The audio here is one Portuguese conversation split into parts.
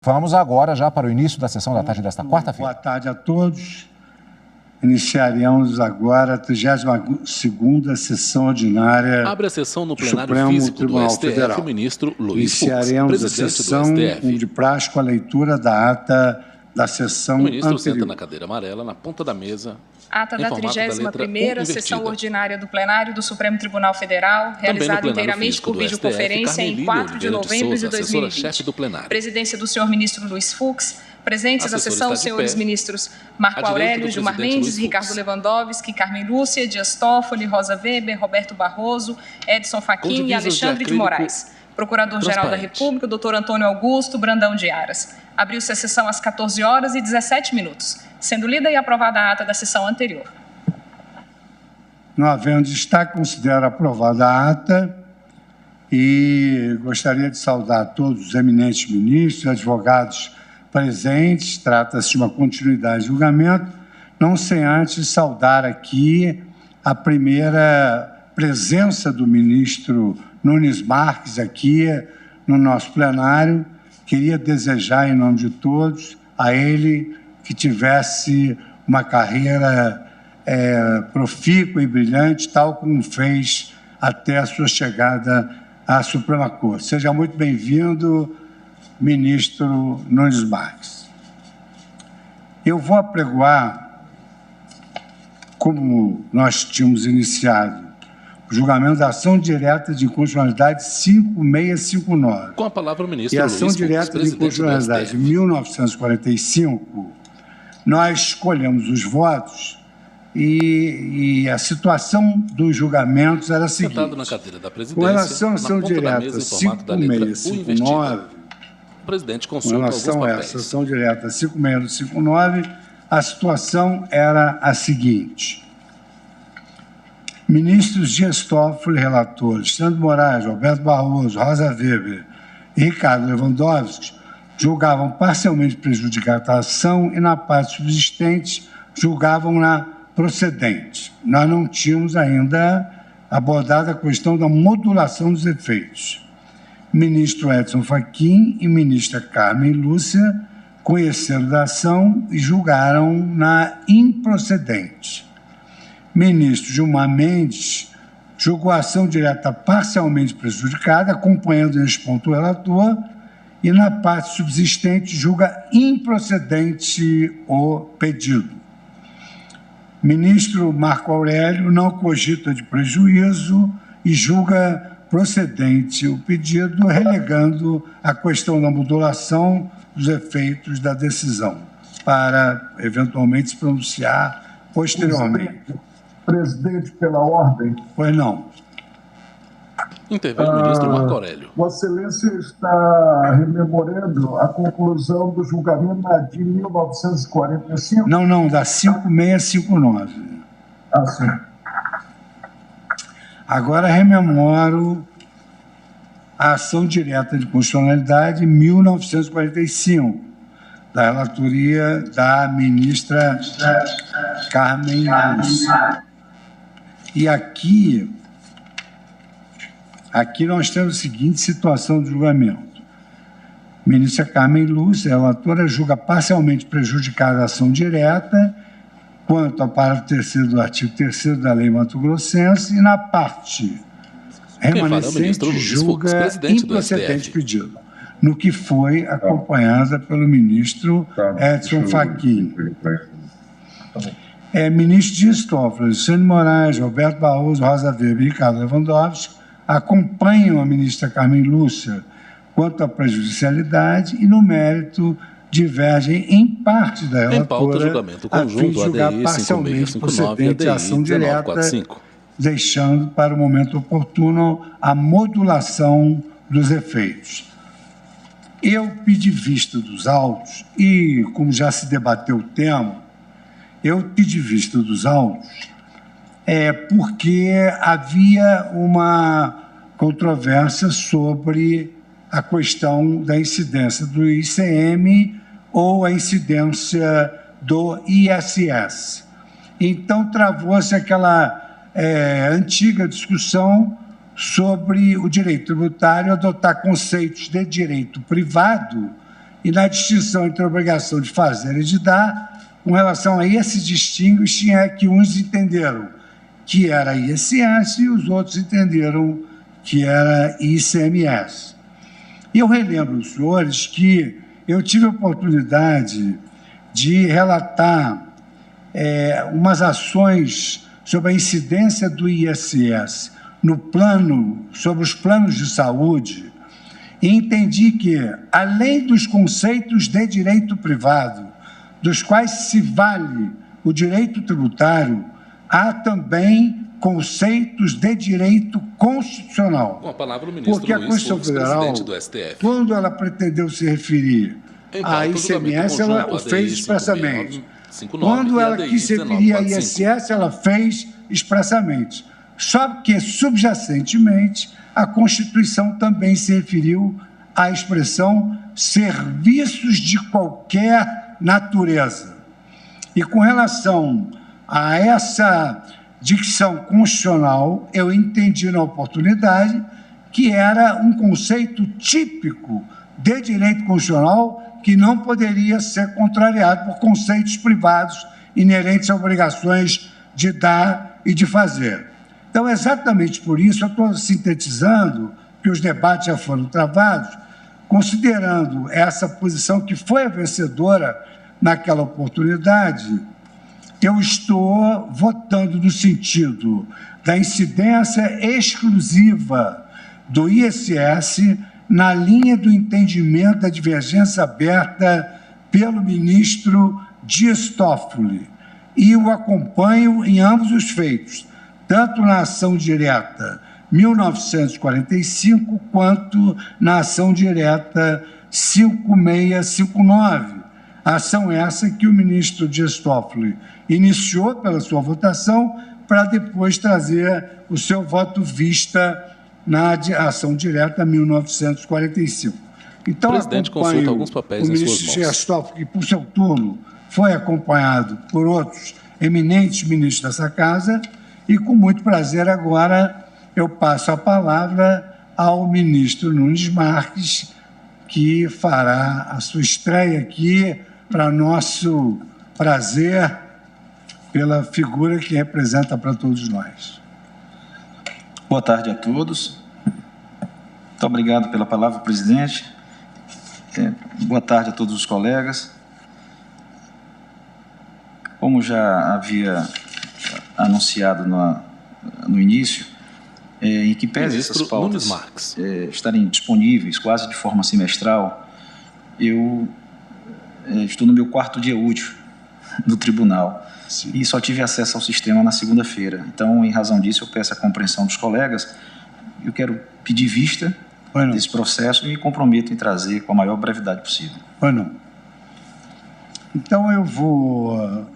Vamos agora já para o início da sessão da tarde desta quarta-feira. Boa tarde a todos. Iniciaremos agora a 32ª sessão ordinária. Abre a sessão no plenário Supremo físico Tribunal do STF, Federal. o ministro Luiz Fux, Iniciaremos a presidente sessão do STF. de praxe com a leitura da ata da sessão O ministro anterior. senta na cadeira amarela, na ponta da mesa. Ata da em formato da letra 31ª U sessão invertida. ordinária do plenário do Supremo Tribunal Federal, realizada plenário inteiramente físico por do videoconferência STF, em Carmen 4 de Lília Oliveira de novembro de Souza, 2020. assessora-chefe do plenário. Presidência do senhor ministro Luiz Fux. Presentes A à sessão, assessora está de senhores pé. ministros Marco À direita do Aurélio, Gilmar presidente Mendes, Luiz Ricardo Fux. Lewandowski, Carmen Lúcia, Dias Toffoli, Rosa Weber, Roberto Barroso, Edson Com Fachin e divisas de Alexandre de acrílico Moraes. Procurador-Geral da transparente. República, doutor Antônio Augusto Brandão de Aras. Abriu-se a sessão às 14h17, sendo lida e aprovada a ata da sessão anterior. Não havendo destaque, considero aprovada a ata e gostaria de saudar todos os eminentes ministros e advogados presentes. Trata-se de uma continuidade de julgamento, não sem antes saudar aqui a primeira presença do ministro Nunes Marques aqui no nosso plenário. Queria desejar, em nome de todos, a ele que tivesse uma carreira profícua e brilhante, tal como fez até a sua chegada à Suprema Corte. Seja muito bem-vindo, ministro Nunes Marques. Eu vou apregoar, como nós tínhamos iniciado, o julgamento da ação direta de inconstitucionalidade 5659. Com a palavra o ministro E a Luiz ação Fux, direta de presidente do inconstitucionalidade de STF. 1945, nós escolhemos os votos e a situação dos julgamentos era a Sentado na seguinte. cadeira da Com presidência, relação à na ação ponta da direta mesa, em formato da letra U invertida. 5659, O presidente com consulta alguns relação a papéis. essa ação direta 5659, a situação era a seguinte. Ministros Dias Toffoli, relatores, Sandro Moraes, Roberto Barroso, Rosa Weber e Ricardo Lewandowski julgavam parcialmente prejudicada a ação e, na parte subsistente, julgavam-na procedente. Nós não tínhamos ainda abordado a questão da modulação dos efeitos. Ministro Edson Fachin e ministra Carmen Lúcia conheceram da ação e julgaram-na improcedente. Ministro Gilmar Mendes julgou a ação direta parcialmente prejudicada, acompanhando neste ponto o relator, e na parte subsistente julga improcedente o pedido. Ministro Marco Aurélio não cogita de prejuízo e julga procedente o pedido, relegando a questão da modulação dos efeitos da decisão, para eventualmente se pronunciar posteriormente. Presidente, pela ordem. Pois não. Intervém o ministro Marco Aurélio. Vossa Excelência está rememorando a conclusão do julgamento de 1945? Não, da 5659. Ah, sim. Agora rememoro a ação direta de constitucionalidade 1945, da relatoria da ministra Carmen Lúcia. E aqui nós temos a seguinte situação de julgamento. Ministra Carmen Lúcia, relatora, julga parcialmente prejudicada a ação direta quanto ao parágrafo 3º do artigo 3º da Lei Mato-Grossense e na parte remanescente julga improcedente pedido, no que foi acompanhada pelo ministro Edson Fachin. Ministro Dias Toffoli, Sandro Moraes, Roberto Barroso, Rosa Weber e Ricardo Lewandowski acompanham a ministra Carmen Lúcia quanto à prejudicialidade e, no mérito, divergem em parte da Em pauta, relatora julgamento a fim de conjunto julgar ADI parcialmente 5659 procedente a ADI ação direta, 1945. deixando para o momento oportuno a modulação dos efeitos. Eu pedi vista dos autos e, como já se debateu o tema, eu pedi vista dos autos porque havia uma controvérsia sobre a questão da incidência do ICM ou a incidência do ISS. Então, travou-se aquela antiga discussão sobre o direito tributário adotar conceitos de direito privado e na distinção entre a obrigação de fazer e de dar, com relação a esse distinguishing é que uns entenderam que era ISS e os outros entenderam que era ICMS. E eu relembro aos senhores que eu tive a oportunidade de relatar umas ações sobre a incidência do ISS sobre os planos de saúde, e entendi que, além dos conceitos de direito privado, dos quais se vale o direito tributário, há também conceitos de direito constitucional. Com a palavra o ministro Porque a Luiz Constituição Fux, Federal, presidente do STF. quando ela pretendeu se referir à ICMS, ela o fez expressamente. Quando ela quis se referir à ISS, ela fez expressamente. Só que, subjacentemente, a Constituição também se referiu à expressão serviços de qualquer natureza. E com relação a essa dicção constitucional, eu entendi na oportunidade que era um conceito típico de direito constitucional que não poderia ser contrariado por conceitos privados inerentes a obrigações de dar e de fazer. Então, exatamente por isso, eu estou sintetizando que os debates já foram travados, considerando essa posição que foi a vencedora naquela oportunidade. Eu estou votando no sentido da incidência exclusiva do ISS na linha do entendimento da divergência aberta pelo ministro Dias Toffoli, e o acompanho em ambos os feitos, tanto na ação direta 1945 quanto na ação direta 5659. Ação essa que o ministro Dias Toffoli iniciou pela sua votação para depois trazer o seu voto vista na ação direta 1945. Então, o presidente consulta alguns papéis o ministro Dias Toffoli, que por seu turno foi acompanhado por outros eminentes ministros dessa casa, e com muito prazer agora eu passo a palavra ao ministro Nunes Marques, que fará a sua estreia aqui, para nosso prazer, pela figura que representa para todos nós. Boa tarde a todos. Muito obrigado pela palavra, presidente. Boa tarde a todos os colegas. Como já havia anunciado no início, em que pese essas pautas estarem disponíveis quase de forma semestral, eu estou no meu 4º dia útil do tribunal. Sim. E só tive acesso ao sistema na segunda-feira. Então, em razão disso, eu peço a compreensão dos colegas. Eu quero pedir vista desse processo e me comprometo em trazer com a maior brevidade possível. Então, eu vou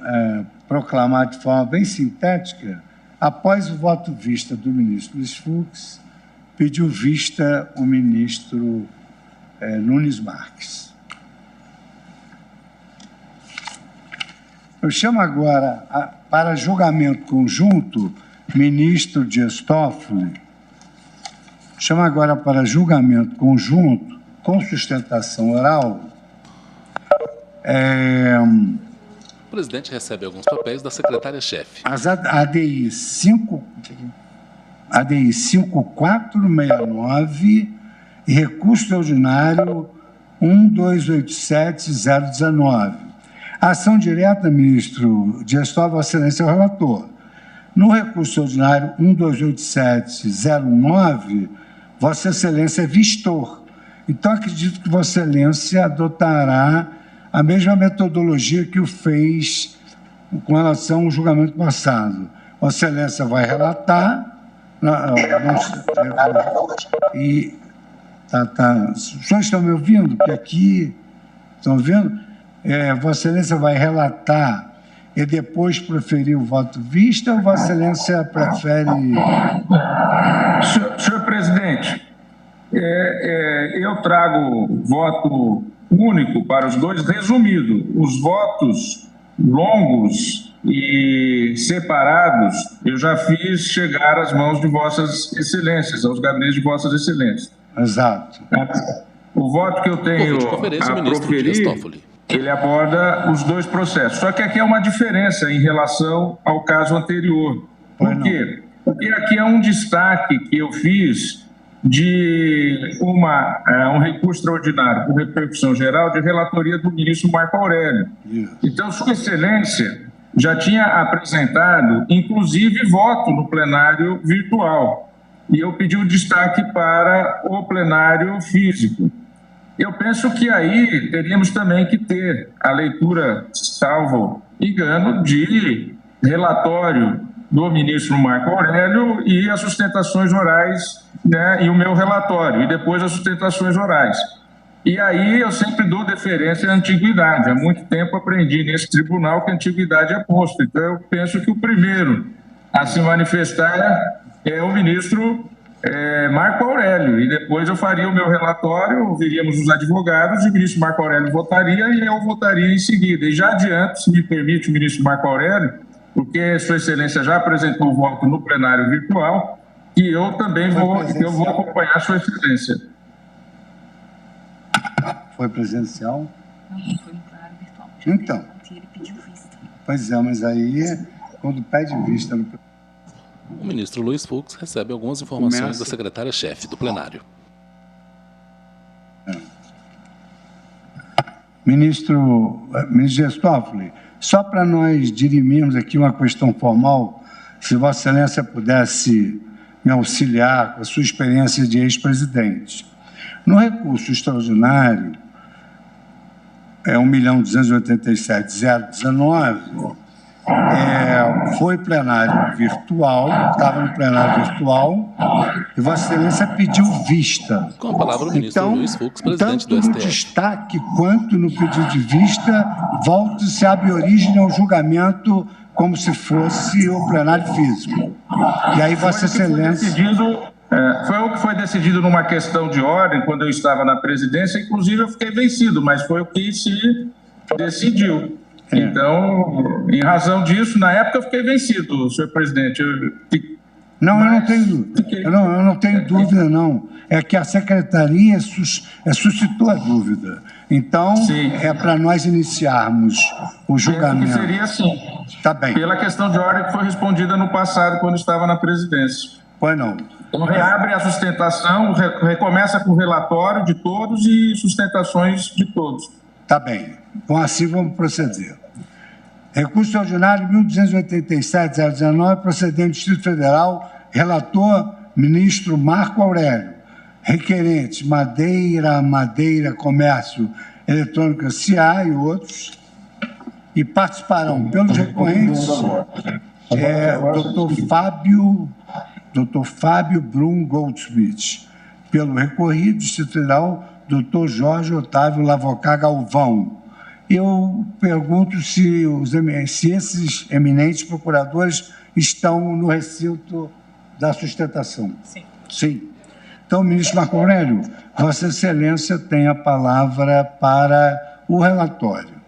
proclamar de forma bem sintética, após o voto vista do ministro Luiz Fux, pediu vista o ministro Nunes Marques. Eu chamo agora para julgamento conjunto ministro Dias Toffoli. Chamo agora para julgamento conjunto com sustentação oral. O presidente recebe alguns papéis da secretária-chefe. As ADI 5469 e recurso extraordinário 1287019. A ação direta, ministro Dias Toffoli, Vossa Excelência é o relator. No recurso ordinário 1287019, Vossa Excelência é vistor. Então, acredito que Vossa Excelência adotará a mesma metodologia que o fez com relação ao julgamento passado. Vossa Excelência vai relatar e... Os senhores estão me ouvindo? Porque aqui... Estão ouvindo? Vossa Excelência vai relatar e depois proferir o voto vista, ou Vossa Excelência prefere... Senhor presidente, eu trago voto único para os dois, resumido. Os votos longos e separados eu já fiz chegar às mãos de Vossas Excelências, aos gabinetes de Vossas Excelências. Exato. O voto que eu tenho a proferir, ele aborda os dois processos. Só que aqui é uma diferença em relação ao caso anterior. Por quê? Porque aqui é um destaque que eu fiz de um recurso extraordinário por repercussão geral de relatoria do ministro Marco Aurélio. Então, Sua Excelência já tinha apresentado, inclusive, voto no plenário virtual. E eu pedi o destaque para o plenário físico. Eu penso que aí teríamos também que ter a leitura, salvo engano, de relatório do ministro Marco Aurélio e as sustentações orais, né, e o meu relatório, e depois as sustentações orais. E aí eu sempre dou deferência à antiguidade. Há muito tempo aprendi nesse tribunal que a antiguidade é posto. Então eu penso que o primeiro a se manifestar é o ministro Marco Aurélio. E depois eu faria o meu relatório, ouviríamos os advogados, e o ministro Marco Aurélio votaria e eu votaria em seguida. E já adianto, se me permite, o ministro Marco Aurélio, porque Sua Excelência já apresentou o voto no plenário virtual, e eu também vou acompanhar Sua Excelência. Foi presencial? Não, foi no plenário virtual. Então. Ele pediu vista. Pois é, mas aí, quando pede vista... O ministro Luiz Fux recebe algumas informações da secretária-chefe do plenário. Ministro Dias Toffoli, só para nós dirimirmos aqui uma questão formal, se Vossa Excelência pudesse me auxiliar com a sua experiência de ex-presidente. No recurso extraordinário, 1.287.019, foi plenário virtual, estava no plenário virtual, e Vossa Excelência pediu vista. Com a palavra o ministro Luiz Fux, presidente do STF. Tanto no destaque quanto no pedido de vista, volta-se abre origem ao julgamento como se fosse o plenário físico. E aí Vossa Excelência... Foi o que foi decidido numa questão de ordem, quando eu estava na presidência, inclusive eu fiquei vencido, mas foi o que se decidiu. Então, em razão disso, na época eu fiquei vencido, senhor presidente. Eu não tenho dúvida, não. É que a secretaria suscitou a dúvida. Então, é para nós iniciarmos o julgamento. Que seria assim. Tá bem. Pela questão de ordem que foi respondida no passado, quando estava na presidência. Pois não. Então, reabre a sustentação, recomeça com o relatório de todos e sustentações de todos. Tá bem. Bom, assim vamos proceder. Recurso ordinário 1287.019, procedente do Distrito Federal, relator, ministro Marco Aurélio. Requerentes, Madeira, Comércio, Eletrônica, CIA e outros. E participarão pelos recorrentes Dr. Fábio Brum Goldschmidt. Pelo recorrido, Distrito Federal, Dr. Jorge Otávio Lavocá Galvão. Eu pergunto se esses eminentes procuradores estão no recinto da sustentação. Sim. Sim. Então, ministro Marco Aurélio, Vossa Excelência tem a palavra para o relatório.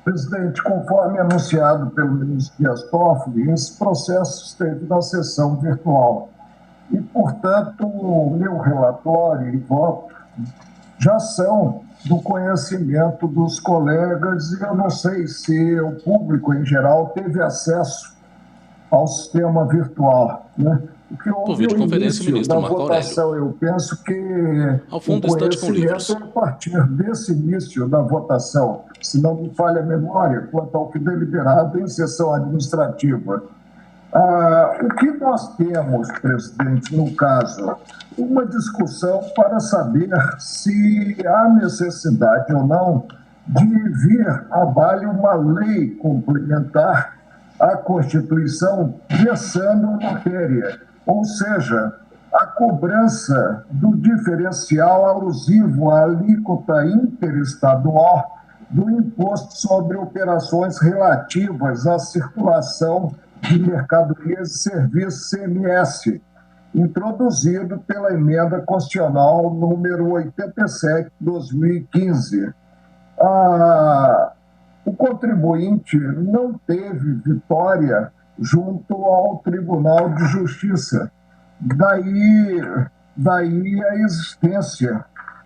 Presidente, conforme anunciado pelo ministro Dias Toffoli, esse processo esteve na sessão virtual. E, portanto, o meu relatório e voto já são do conhecimento dos colegas, e eu não sei se o público em geral teve acesso ao sistema virtual, né? O que houve no início da votação, eu penso que o conhecimento é a partir desse início da votação, se não me falha a memória, quanto ao que deliberado em sessão administrativa. O que nós temos, presidente, no caso, uma discussão para saber se há necessidade ou não de vir a vale uma lei complementar à Constituição versando a matéria, ou seja, a cobrança do diferencial alusivo à alíquota interestadual do imposto sobre operações relativas à circulação de mercadorias e serviços CMS, introduzido pela emenda constitucional número 87, 2015. O contribuinte não teve vitória junto ao Tribunal de Justiça. Daí daí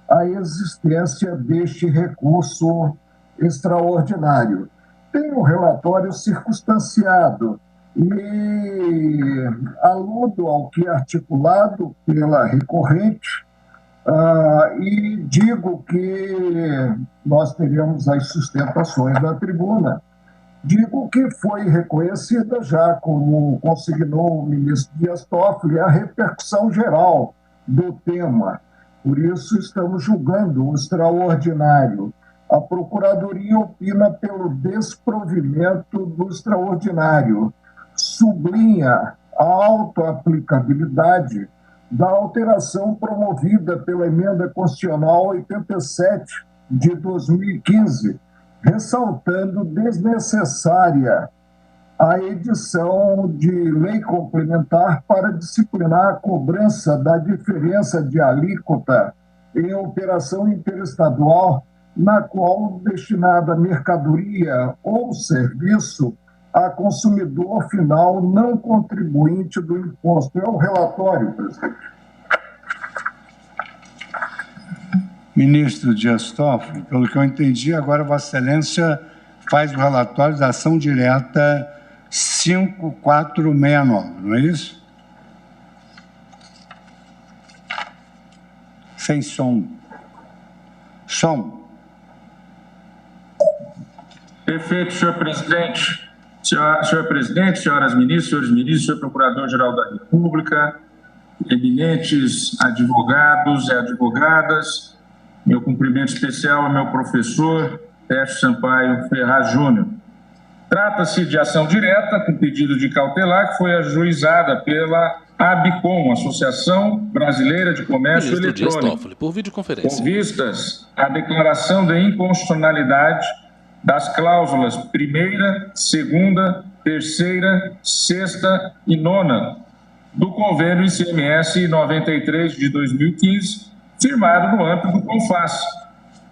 a existência deste recurso extraordinário. Tem um relatório circunstanciado e aludo ao que é articulado pela recorrente e digo que nós teremos as sustentações da tribuna. Digo que foi reconhecida já, como consignou o ministro Dias Toffoli, a repercussão geral do tema. Por isso, estamos julgando o extraordinário. A Procuradoria opina pelo desprovimento do extraordinário. Sublinha a autoaplicabilidade da alteração promovida pela Emenda Constitucional 87 de 2015, ressaltando desnecessária a edição de lei complementar para disciplinar a cobrança da diferença de alíquota em operação interestadual, na qual destinada mercadoria ou serviço a consumidor final não contribuinte do imposto. É o relatório, presidente. Ministro Dias Toffoli, pelo que eu entendi, agora Vossa Excelência faz o relatório da ação direta 5469, não é isso? Sem som. Som. Perfeito, senhor presidente. Senhor presidente, senhoras ministras, senhores ministros, senhor procurador-geral da República, eminentes advogados e advogadas, meu cumprimento especial ao meu professor, Tércio Sampaio Ferraz Júnior. Trata-se de ação direta com pedido de cautelar que foi ajuizada pela ABCOM, Associação Brasileira de Comércio Eletrônico, Toffoli, por videoconferência, com vistas à declaração de inconstitucionalidade das cláusulas 1ª, 2ª, 3ª, 6ª e 9ª do convênio ICMS 93 de 2015, firmado no âmbito do CONFAS,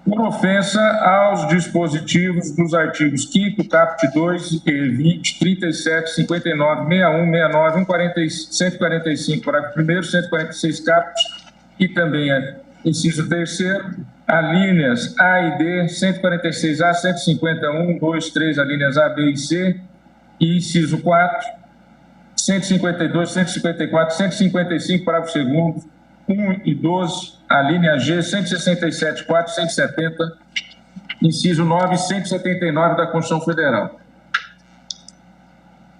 por ofensa aos dispositivos dos artigos 5º, caput 2, 20, 37, 59, 61, 69, 145, parágrafo 1º, 146 caput e também inciso 3º, alíneas A e D, 146A, 151, 2, 3, alíneas A, B e C, e inciso 4, 152, 154, 155, parágrafo 2º, 1 e 12, alínea G, 167, 4, 170, inciso 9 e 179 da Constituição Federal.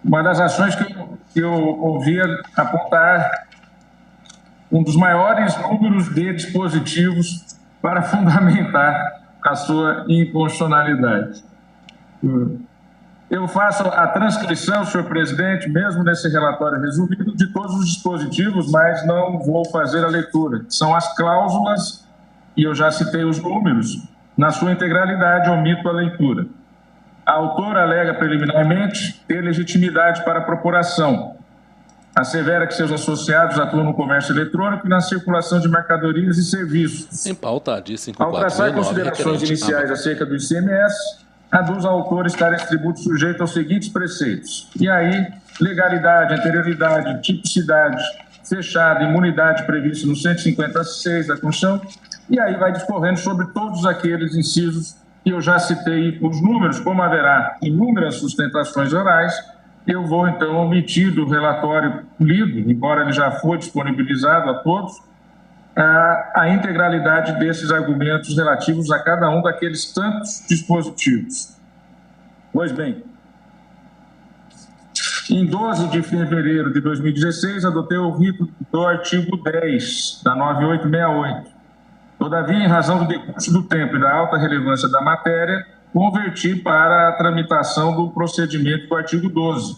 Uma das ações que eu ouvia apontar um dos maiores números de dispositivos para fundamentar a sua inconstitucionalidade. Eu faço a transcrição, senhor presidente, mesmo nesse relatório resumido, de todos os dispositivos, mas não vou fazer a leitura. São as cláusulas, e eu já citei os números, na sua integralidade, omito a leitura. A autora alega preliminarmente ter legitimidade para a procuração. Assevera que seus associados atuam no comércio eletrônico e na circulação de mercadorias e serviços. Em pauta, disse ao traçar considerações iniciais acerca do ICMS, aduz ao autor estar esse tributo sujeito aos seguintes preceitos. E aí, legalidade, anterioridade, tipicidade, fechada, imunidade prevista no 156 da Constituição, e aí vai discorrendo sobre todos aqueles incisos que eu já citei os números, como haverá inúmeras sustentações orais. Eu vou, então, omitir do relatório lido, embora ele já foi disponibilizado a todos, a integralidade desses argumentos relativos a cada um daqueles tantos dispositivos. Pois bem, em 12 de fevereiro de 2016, adotei o rito do artigo 10 da 9868. Todavia, em razão do decurso do tempo e da alta relevância da matéria, converti para a tramitação do procedimento do artigo 12.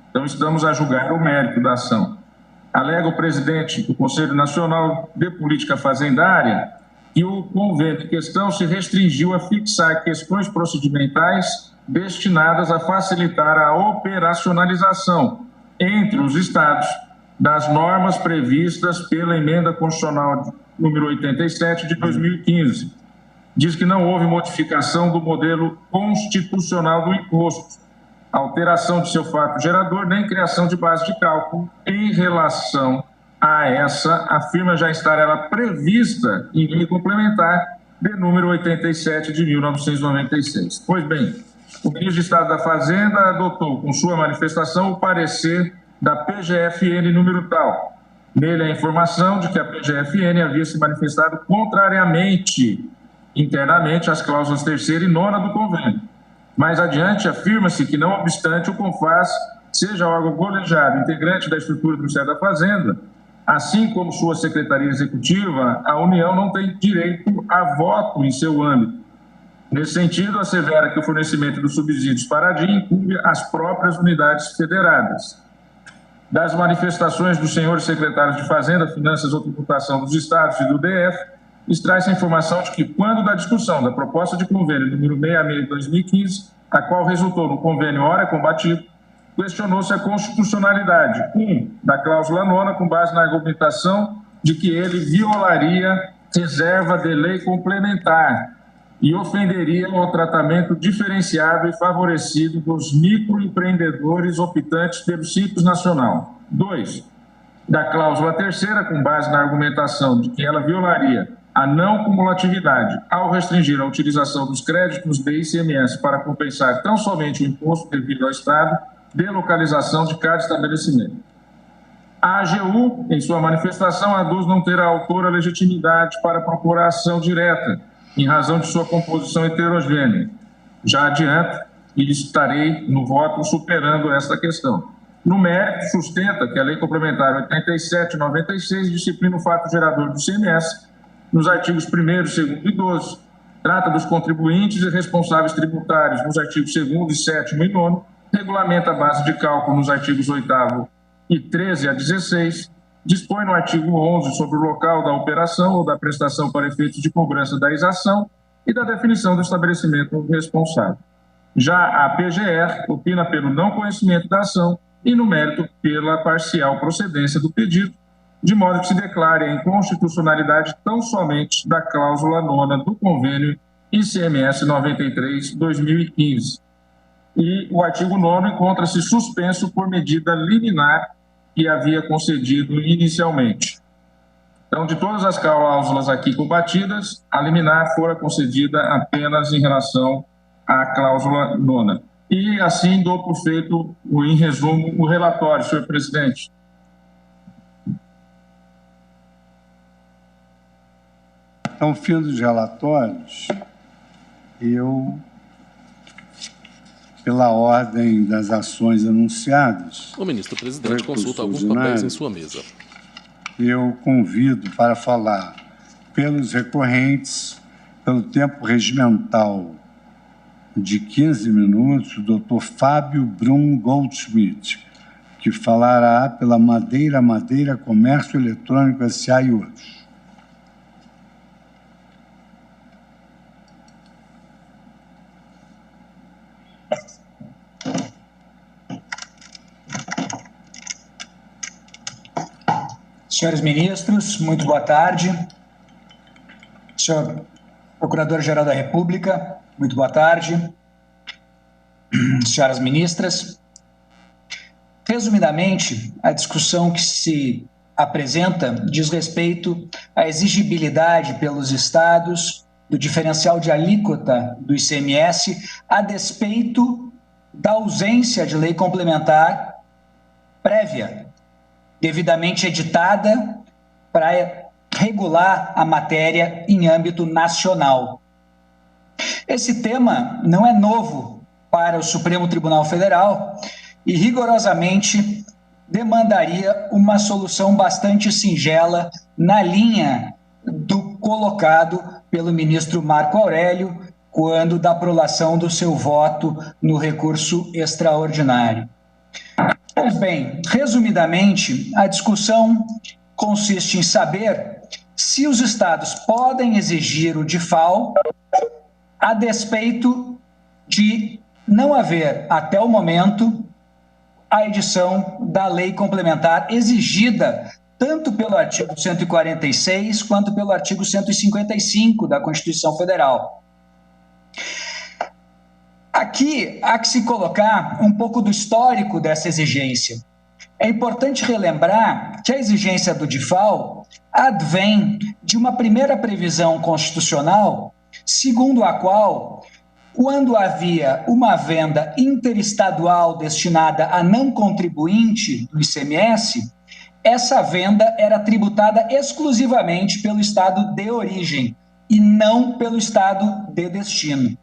Então, estamos a julgar o mérito da ação. Alega o presidente do Conselho Nacional de Política Fazendária que o convênio em questão se restringiu a fixar questões procedimentais destinadas a facilitar a operacionalização entre os estados das normas previstas pela Emenda Constitucional número 87 de 2015. Diz que não houve modificação do modelo constitucional do imposto, alteração de seu fato gerador, nem criação de base de cálculo em relação a essa afirma já estar ela prevista em lei complementar de número 87 de 1996. Pois bem, o ministro de Estado da Fazenda adotou com sua manifestação o parecer da PGFN número tal. Nele a informação de que a PGFN havia se manifestado contrariamente internamente às cláusulas 3ª e 9ª do convênio. Mais adiante, afirma-se que, não obstante o CONFAS seja órgão colegiado, integrante da estrutura do Ministério da Fazenda, assim como sua secretaria executiva, a União não tem direito a voto em seu âmbito. Nesse sentido, assevera que o fornecimento dos subsídios para a DIN incumbe as próprias unidades federadas. Das manifestações dos senhores secretários de Fazenda, Finanças ou Tributação dos Estados e do DF, extrai-se a informação de que, quando da discussão da proposta de convênio número 66 de 2015, a qual resultou no convênio ora combatido, questionou-se a constitucionalidade, da cláusula 9ª, com base na argumentação de que ele violaria reserva de lei complementar e ofenderia o tratamento diferenciado e favorecido dos microempreendedores optantes pelo Simples Nacional. 2. Da cláusula 3ª, com base na argumentação de que ela violaria a não cumulatividade ao restringir a utilização dos créditos de ICMS para compensar tão somente o imposto devido ao Estado de localização de cada estabelecimento. A AGU, em sua manifestação, aduz não ter a autora legitimidade para propor a ação direta, em razão de sua composição heterogênea. Já adianto e estarei no voto superando esta questão. No mérito, sustenta que a Lei Complementar 87/96 disciplina o fato gerador do ICMS nos artigos 1º, 2º e 12. Trata dos contribuintes e responsáveis tributários nos artigos 2º, 7º e 9º. Regulamenta a base de cálculo nos artigos 8º e 13 a 16. Dispõe no artigo 11 sobre o local da operação ou da prestação para efeitos de cobrança da exação e da definição do estabelecimento responsável. Já a PGR opina pelo não conhecimento da ação e, no mérito, pela parcial procedência do pedido, de modo que se declare a inconstitucionalidade tão somente da cláusula 9ª do convênio ICMS 93/2015. E o artigo 9º encontra-se suspenso por medida liminar que havia concedido inicialmente. Então, de todas as cláusulas aqui combatidas, a liminar fora concedida apenas em relação à cláusula 9ª. E assim dou por feito, em resumo, o relatório, senhor presidente. Então, fim dos relatórios, eu, pela ordem das ações anunciadas... O ministro-presidente consulta alguns papéis em sua mesa. Eu convido para falar pelos recorrentes, pelo tempo regimental de 15 minutos, o doutor Fábio Brum Goldschmidt, que falará pela Madeira, Comércio Eletrônico S.A. e outros. Senhores ministros, muito boa tarde. Senhor Procurador-Geral da República, muito boa tarde. Senhoras ministras, resumidamente, a discussão que se apresenta diz respeito à exigibilidade pelos estados do diferencial de alíquota do ICMS a despeito da ausência de lei complementar prévia, devidamente editada para regular a matéria em âmbito nacional. Esse tema não é novo para o Supremo Tribunal Federal e rigorosamente demandaria uma solução bastante singela na linha do colocado pelo ministro Marco Aurélio quando da prolação do seu voto no recurso extraordinário. Pois bem, resumidamente, a discussão consiste em saber se os estados podem exigir o DIFAL a despeito de não haver, até o momento, a edição da lei complementar exigida tanto pelo artigo 146 quanto pelo artigo 155 da Constituição Federal. Aqui há que se colocar um pouco do histórico dessa exigência. é importante relembrar que a exigência do DIFAL advém de uma primeira previsão constitucional, segundo a qual, quando havia uma venda interestadual destinada a não contribuinte do ICMS, essa venda era tributada exclusivamente pelo estado de origem e não pelo estado de destino.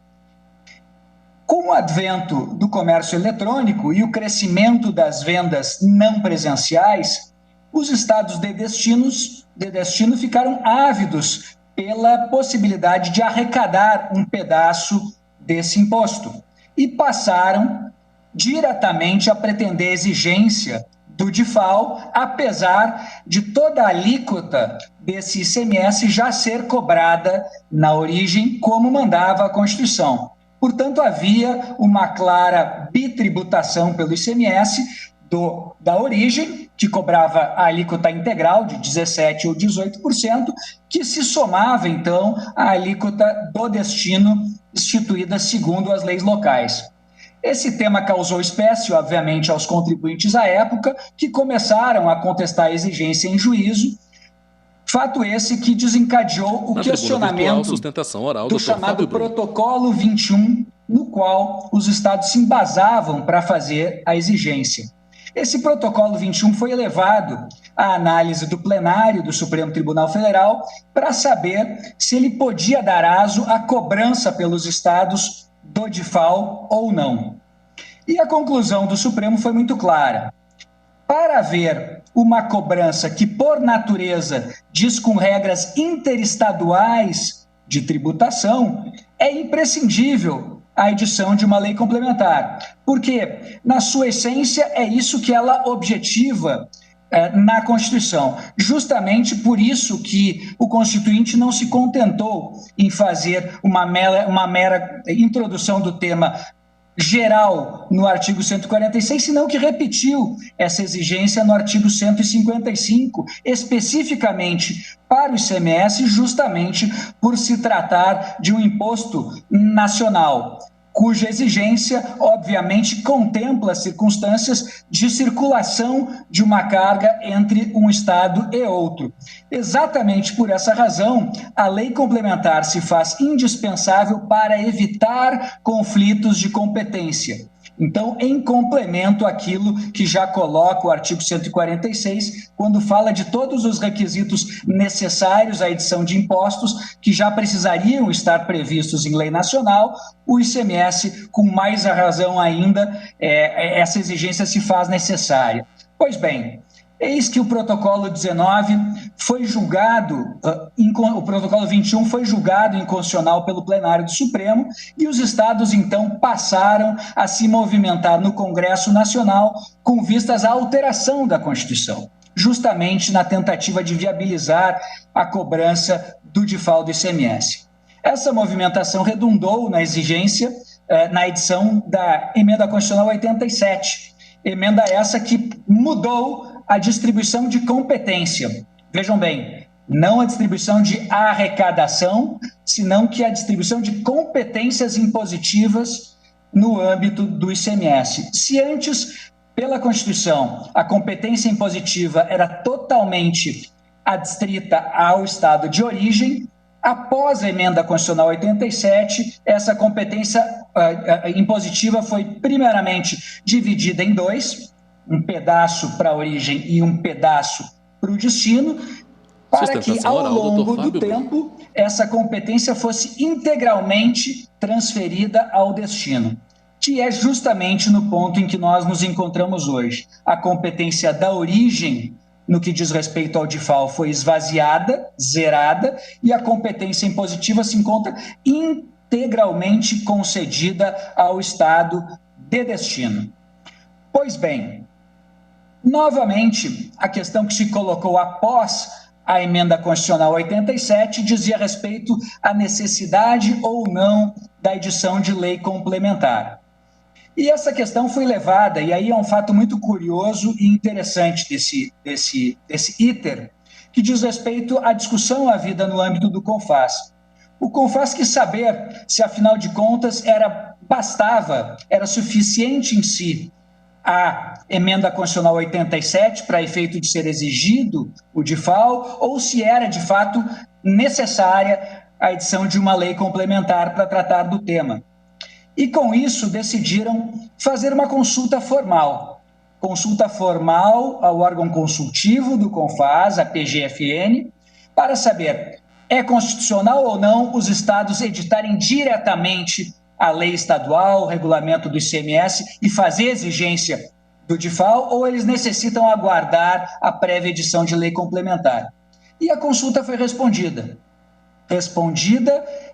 Com o advento do comércio eletrônico e o crescimento das vendas não presenciais, os estados de destino ficaram ávidos pela possibilidade de arrecadar um pedaço desse imposto e passaram diretamente a pretender exigência do DIFAL, apesar de toda a alíquota desse ICMS já ser cobrada na origem, como mandava a Constituição. Portanto, havia uma clara bitributação pelo ICMS da origem, que cobrava a alíquota integral de 17% ou 18%, que se somava, então, à alíquota do destino instituída segundo as leis locais. Esse tema causou espécie, obviamente, aos contribuintes à época, que começaram a contestar a exigência em juízo. Fato esse que desencadeou o questionamento do chamado Protocolo 21, no qual os estados se embasavam para fazer a exigência. Esse Protocolo 21 foi elevado à análise do plenário do Supremo Tribunal Federal para saber se ele podia dar aso à cobrança pelos estados do DIFAL ou não. E a conclusão do Supremo foi muito clara. Para haver uma cobrança que, por natureza, diz com regras interestaduais de tributação, é imprescindível a edição de uma lei complementar, porque, na sua essência, é isso que ela objetiva na Constituição. Justamente por isso que o Constituinte não se contentou em fazer uma mera introdução do tema geral no artigo 146, senão que repetiu essa exigência no artigo 155, especificamente para o ICMS, justamente por se tratar de um imposto nacional, cuja exigência, obviamente, contempla circunstâncias de circulação de uma carga entre um estado e outro. Exatamente por essa razão, a lei complementar se faz indispensável para evitar conflitos de competência. Então, em complemento àquilo que já coloca o artigo 146, quando fala de todos os requisitos necessários à edição de impostos que já precisariam estar previstos em lei nacional, o ICMS, com mais a razão ainda, essa exigência se faz necessária. Pois bem, eis que o protocolo 19 foi julgado, o protocolo 21 foi julgado inconstitucional pelo plenário do Supremo e os estados, então, passaram a se movimentar no Congresso Nacional com vistas à alteração da Constituição, justamente na tentativa de viabilizar a cobrança do DIFAL do ICMS. Essa movimentação redundou na exigência, na edição da Emenda Constitucional 87, emenda essa que mudou a distribuição de competência. Vejam bem, não a distribuição de arrecadação, senão que a distribuição de competências impositivas no âmbito do ICMS. Se antes, pela Constituição, a competência impositiva era totalmente adstrita ao estado de origem, após a Emenda Constitucional 87, essa competência impositiva foi primeiramente dividida em dois, um pedaço para a origem e um pedaço para o destino, para que, ao longo do tempo, essa competência fosse integralmente transferida ao destino, que é justamente no ponto em que nós nos encontramos hoje. A competência da origem, no que diz respeito ao DIFAL, foi esvaziada, zerada, e a competência impositiva se encontra integralmente concedida ao estado de destino. Pois bem, novamente, a questão que se colocou após a Emenda Constitucional 87 dizia respeito à necessidade ou não da edição de lei complementar. E essa questão foi levada, e aí é um fato muito curioso e interessante desse iter, que diz respeito à discussão havida no âmbito do CONFAS. O CONFAS quis saber se, afinal de contas, era suficiente em si a emenda constitucional 87 para efeito de ser exigido o DIFAL, ou se era, de fato, necessária a edição de uma lei complementar para tratar do tema. E, com isso, decidiram fazer uma consulta formal ao órgão consultivo do CONFAS, a PGFN, para saber é constitucional ou não os estados editarem diretamente a lei estadual, o regulamento do ICMS e fazer exigência do DIFAL, ou eles necessitam aguardar a prévia edição de lei complementar. E a consulta foi respondida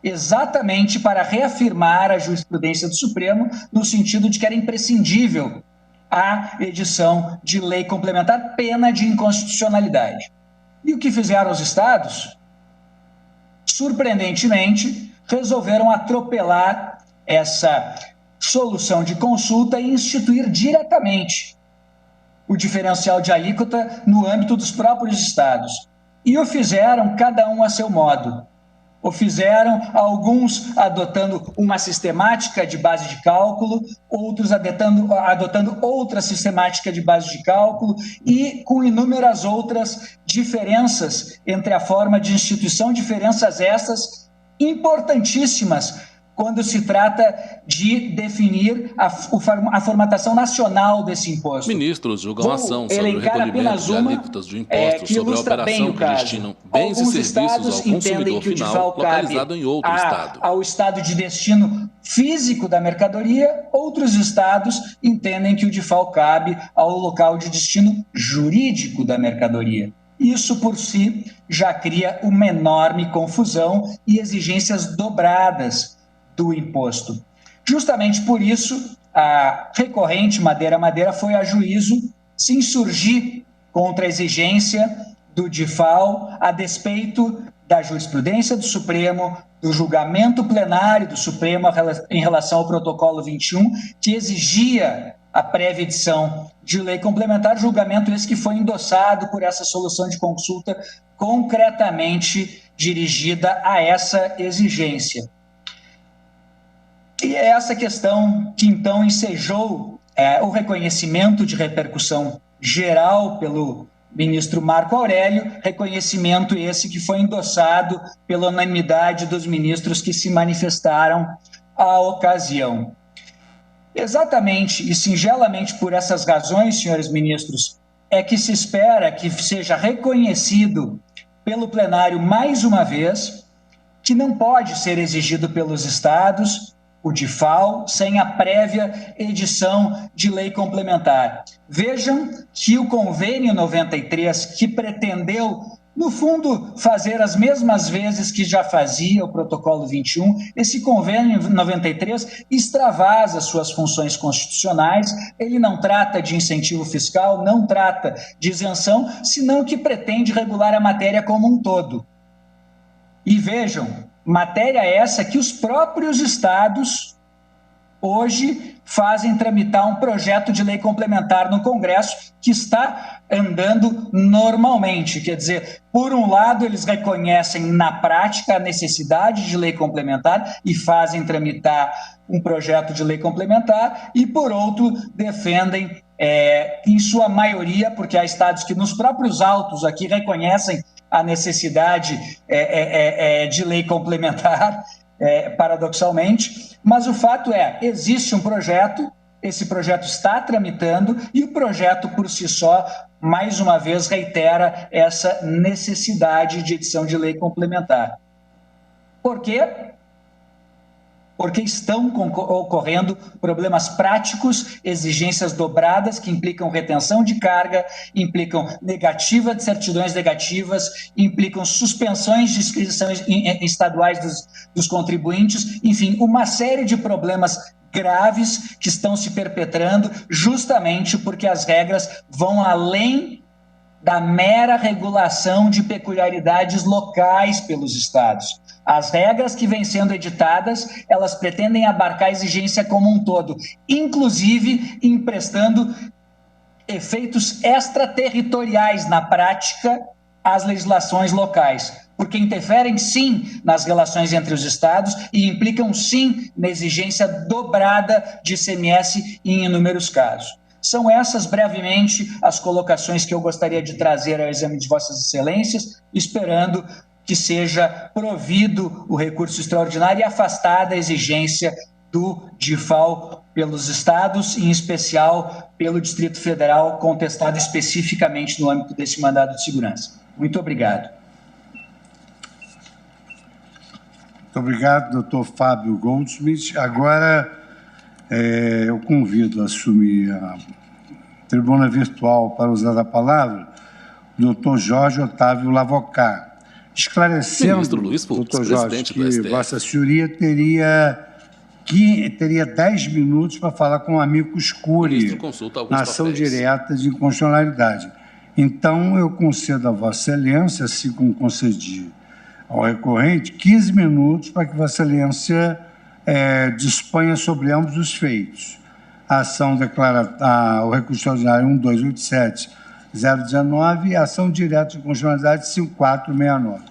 exatamente para reafirmar a jurisprudência do Supremo no sentido de que era imprescindível a edição de lei complementar, pena de inconstitucionalidade. E o que fizeram os estados? Surpreendentemente, resolveram atropelar essa solução de consulta e instituir diretamente o diferencial de alíquota no âmbito dos próprios estados. E o fizeram cada um a seu modo. O fizeram alguns adotando uma sistemática de base de cálculo, outros adotando outra sistemática de base de cálculo e com inúmeras outras diferenças entre a forma de instituição, diferenças essas importantíssimas quando se trata de definir a formatação nacional desse imposto. Ministros julgam ação sobre o recolhimento de alíquotas de impostos sobre a operação que destinam bens e serviços ao consumidor final localizado em outro estado. Ao estado de destino físico da mercadoria, outros estados entendem que o DIFAL cabe ao local de destino jurídico da mercadoria. Isso, por si, já cria uma enorme confusão e exigências dobradas do imposto. Justamente por isso, a recorrente Madeira foi a juízo se insurgir contra a exigência do DIFAL a despeito da jurisprudência do Supremo, do julgamento plenário do Supremo em relação ao protocolo 21, que exigia a prévia edição de lei complementar, julgamento esse que foi endossado por essa solução de consulta concretamente dirigida a essa exigência. E é essa questão que, então, ensejou o reconhecimento de repercussão geral pelo ministro Marco Aurélio, reconhecimento esse que foi endossado pela unanimidade dos ministros que se manifestaram à ocasião. Exatamente e singelamente por essas razões, senhores ministros, é que se espera que seja reconhecido pelo plenário mais uma vez que não pode ser exigido pelos estados o DIFAL sem a prévia edição de lei complementar. Vejam que o convênio 93, que pretendeu, no fundo, fazer as mesmas vezes que já fazia o protocolo 21, esse convênio 93 extravasa suas funções constitucionais, ele não trata de incentivo fiscal, não trata de isenção, senão que pretende regular a matéria como um todo. E vejam, matéria essa que os próprios estados hoje fazem tramitar um projeto de lei complementar no Congresso que está andando normalmente. Quer dizer, por um lado, eles reconhecem na prática a necessidade de lei complementar e fazem tramitar um projeto de lei complementar e, por outro, defendem, em sua maioria, porque há estados que nos próprios autos aqui reconhecem a necessidade de lei complementar, paradoxalmente, mas o fato existe um projeto, esse projeto está tramitando e o projeto por si só, mais uma vez, reitera essa necessidade de edição de lei complementar. Por quê? Porque estão ocorrendo problemas práticos, exigências dobradas que implicam retenção de carga, implicam negativa de certidões negativas, implicam suspensões de inscrições estaduais dos contribuintes, enfim, uma série de problemas graves que estão se perpetrando justamente porque as regras vão além da mera regulação de peculiaridades locais pelos estados. As regras que vêm sendo editadas, elas pretendem abarcar a exigência como um todo, inclusive emprestando efeitos extraterritoriais na prática às legislações locais, porque interferem sim nas relações entre os estados e implicam sim na exigência dobrada de ICMS em inúmeros casos. São essas, brevemente, as colocações que eu gostaria de trazer ao exame de Vossas Excelências, esperando que seja provido o recurso extraordinário e afastada a exigência do DIFAL pelos estados, em especial pelo Distrito Federal, contestado especificamente no âmbito desse mandado de segurança. Muito obrigado. Muito obrigado, doutor Fábio Goldschmidt. Agora, eu convido a assumir a tribuna virtual para usar a palavra o doutor Jorge Otávio Lavocá. Esclarecendo, doutor Jorge, que Vossa Senhoria teria 10 minutos para falar com o amicus curiae na ação direta de inconstitucionalidade. Então, eu concedo a Vossa Excelência, assim como concedi ao recorrente, 15 minutos para que Vossa Excelência disponha sobre ambos os feitos. A ação o recurso extraordinário 1287019 e a ação direta de inconstitucionalidade 5469.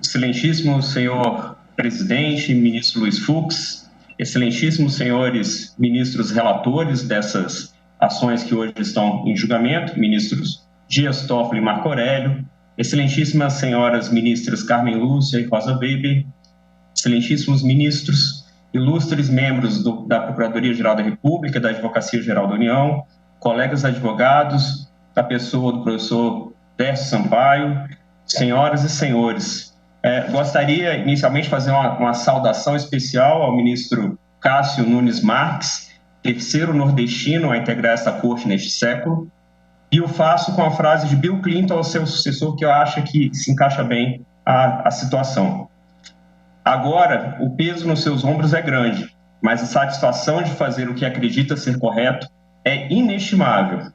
Excelentíssimo senhor presidente, ministro Luiz Fux, excelentíssimos senhores ministros relatores dessas ações que hoje estão em julgamento, ministros Dias Toffoli e Marco Aurélio, excelentíssimas senhoras ministras Carmen Lúcia e Rosa Weber, excelentíssimos ministros, ilustres membros da Procuradoria-Geral da República, da Advocacia-Geral da União, colegas advogados, da pessoa do professor Décio Sampaio, senhoras e senhores. Gostaria inicialmente de fazer uma saudação especial ao ministro Cássio Nunes Marques, terceiro nordestino a integrar essa corte neste século, e o faço com a frase de Bill Clinton ao seu sucessor, que eu acho que se encaixa bem à situação. Agora, o peso nos seus ombros é grande, mas a satisfação de fazer o que acredita ser correto é inestimável.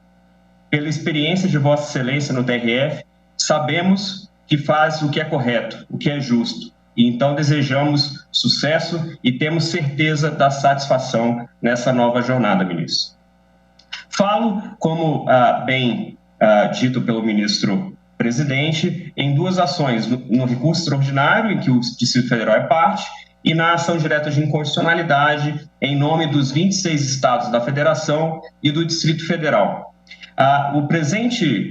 Pela experiência de Vossa Excelência no TRF, sabemos que faz o que é correto, o que é justo, e então desejamos sucesso e temos certeza da satisfação nessa nova jornada, ministro. Falo, como bem dito pelo ministro presidente, em duas ações, no recurso extraordinário, em que o Distrito Federal é parte, e na ação direta de inconstitucionalidade, em nome dos 26 estados da Federação e do Distrito Federal.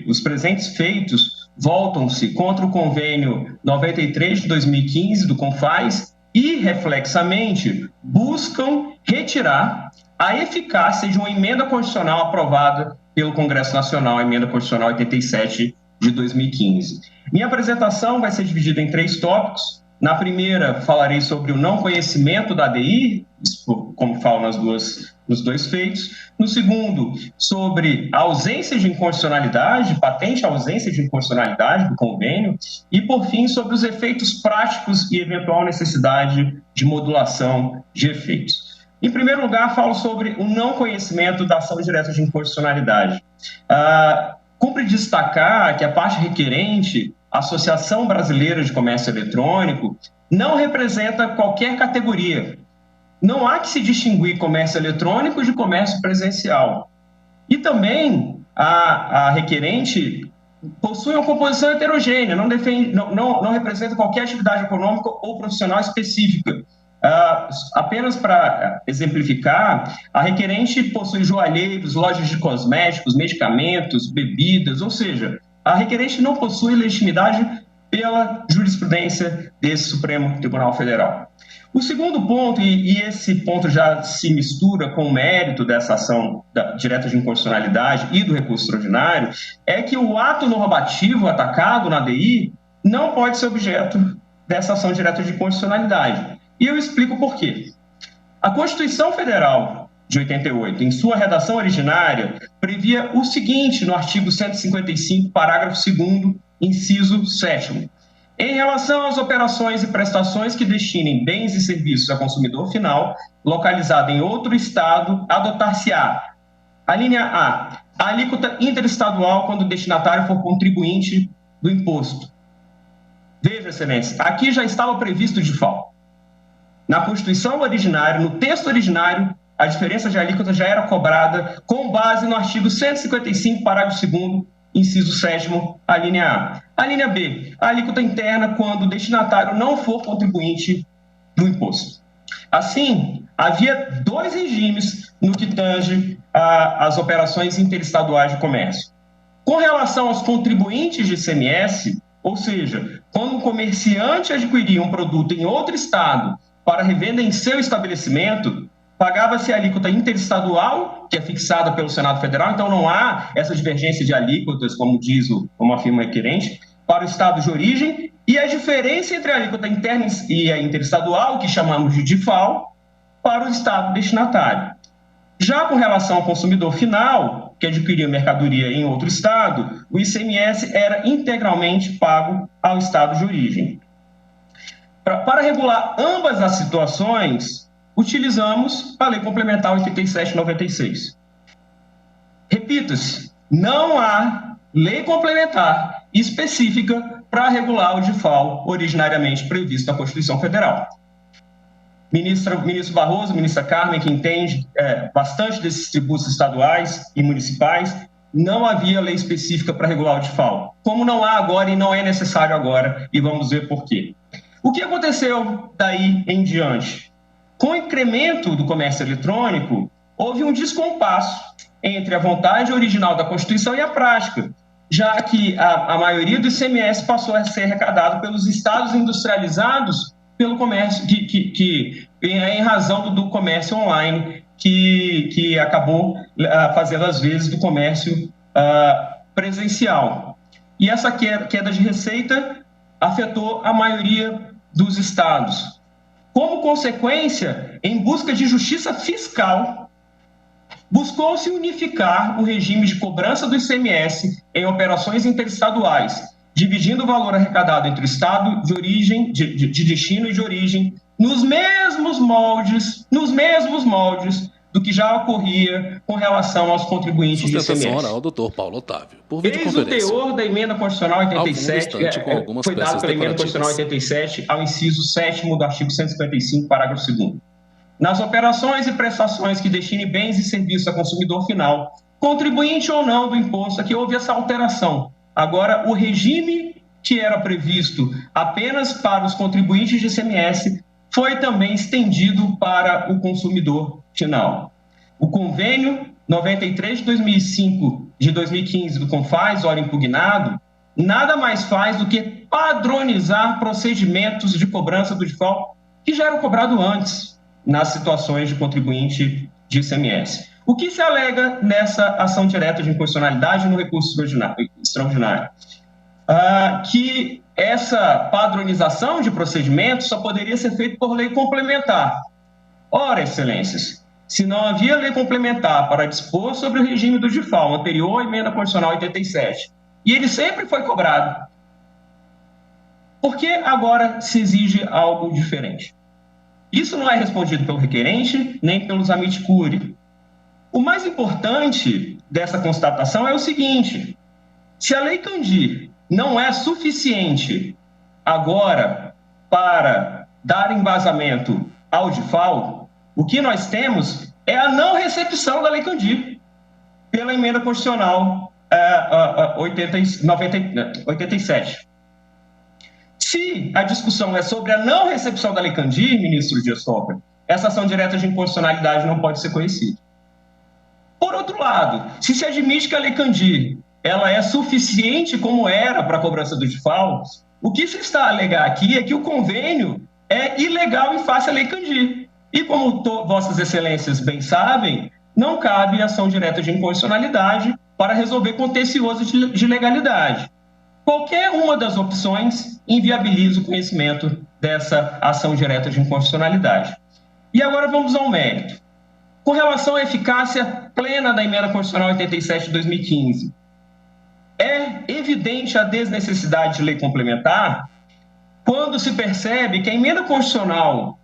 Os presentes feitos voltam-se contra o convênio 93 de 2015 do CONFAS e, reflexamente, buscam retirar a eficácia de uma emenda constitucional aprovada pelo Congresso Nacional, a emenda constitucional 87 de 2015. Minha apresentação vai ser dividida em 3 tópicos. Na primeira, falarei sobre o não conhecimento da ADI, como falo nos dois feitos. No segundo, sobre a ausência de inconstitucionalidade, patente ausência de inconstitucionalidade do convênio. E, por fim, sobre os efeitos práticos e eventual necessidade de modulação de efeitos. Em primeiro lugar, falo sobre o não conhecimento da ação direta de inconstitucionalidade. Cumpre destacar que a parte requerente, a Associação Brasileira de Comércio Eletrônico, não representa qualquer categoria. Não há que se distinguir comércio eletrônico de comércio presencial. E também a requerente possui uma composição heterogênea, não representa qualquer atividade econômica ou profissional específica. Apenas para exemplificar, a requerente possui joalheiros, lojas de cosméticos, medicamentos, bebidas, ou seja, a requerente não possui legitimidade pela jurisprudência desse Supremo Tribunal Federal. O segundo ponto, e esse ponto já se mistura com o mérito dessa ação direta de inconstitucionalidade e do recurso extraordinário, é que o ato normativo atacado na ADI não pode ser objeto dessa ação direta de inconstitucionalidade. E eu explico por quê. A Constituição Federal de 88, em sua redação originária, previa o seguinte no artigo 155, parágrafo 2º, inciso 7º. Em relação às operações e prestações que destinem bens e serviços a consumidor final, localizado em outro estado, adotar-se-á, a linha A, a alíquota interestadual quando o destinatário for contribuinte do imposto. Veja, excelência, aqui já estava previsto de fato. Na Constituição originária, no texto originário, a diferença de alíquota já era cobrada com base no artigo 155, parágrafo 2º, inciso 7º, a linha A. A linha B, a alíquota interna quando o destinatário não for contribuinte do imposto. Assim, havia 2 regimes no que tange às operações interestaduais de comércio. Com relação aos contribuintes de ICMS, ou seja, quando um comerciante adquiria um produto em outro estado para revenda em seu estabelecimento, pagava-se a alíquota interestadual, que é fixada pelo Senado Federal, então não há essa divergência de alíquotas, como afirma o requerente, para o estado de origem, e a diferença entre a alíquota interna e a interestadual, que chamamos de DIFAL, para o estado destinatário. Já com relação ao consumidor final, que adquiria mercadoria em outro estado, o ICMS era integralmente pago ao estado de origem. Para regular ambas as situações, utilizamos a Lei Complementar 87/96. Repita-se, não há lei complementar específica para regular o DIFAL originariamente previsto na Constituição Federal. Ministro Barroso, ministra Carmen, que entende bastante desses tributos estaduais e municipais, não havia lei específica para regular o DIFAL. Como não há agora e não é necessário agora, e vamos ver por quê. O que aconteceu daí em diante? Com o incremento do comércio eletrônico, houve um descompasso entre a vontade original da Constituição e a prática, já que a maioria do ICMS passou a ser arrecadado pelos estados industrializados pelo comércio, em razão do comércio online, que acabou fazendo, às vezes, do comércio presencial. E essa queda de receita afetou a maioria dos estados. Como consequência, em busca de justiça fiscal, buscou-se unificar o regime de cobrança do ICMS em operações interestaduais, dividindo o valor arrecadado entre o estado de origem, de destino e de origem, nos mesmos moldes do que já ocorria com relação aos contribuintes de ICMS. Sustentação oral, doutor Paulo Otávio, por Eis o teor da Emenda Constitucional 87, foi dado pela Emenda Constitucional 87 ao inciso 7º do artigo 155, parágrafo 2º. Nas operações e prestações que destinem bens e serviços a consumidor final, contribuinte ou não do imposto, aqui houve essa alteração. Agora, o regime que era previsto apenas para os contribuintes de ICMS foi também estendido para o consumidor final. O convênio 93 de 2015 do CONFAS, ora impugnado, nada mais faz do que padronizar procedimentos de cobrança do DIFAL que já eram cobrados antes nas situações de contribuinte de ICMS. O que se alega nessa ação direta de inconstitucionalidade no recurso extraordinário? Que essa padronização de procedimentos só poderia ser feita por lei complementar. Ora, excelências, se não havia lei complementar para dispor sobre o regime do DIFAL anterior à Emenda Constitucional 87, e ele sempre foi cobrado, por que agora se exige algo diferente? Isso não é respondido pelo requerente, nem pelos amici curiae. O mais importante dessa constatação é o seguinte: se a Lei Candir não é suficiente agora para dar embasamento ao DIFAL, o que nós temos é a não recepção da Lei Candir pela Emenda Constitucional 87. Se a discussão é sobre a não recepção da Lei Candir, ministro Dias Toffoli, essa ação direta de inconstitucionalidade não pode ser conhecida. Por outro lado, se se admite que a Lei Candir ela é suficiente como era para a cobrança do DIFAL, o que se está a alegar aqui é que o convênio é ilegal em face à Lei Candir. E como vossas excelências bem sabem, não cabe ação direta de inconstitucionalidade para resolver contencioso de legalidade. Qualquer uma das opções inviabiliza o conhecimento dessa ação direta de inconstitucionalidade. E agora vamos ao mérito. Com relação à eficácia plena da Emenda Constitucional 87 de 2015, é evidente a desnecessidade de lei complementar quando se percebe que a Emenda Constitucional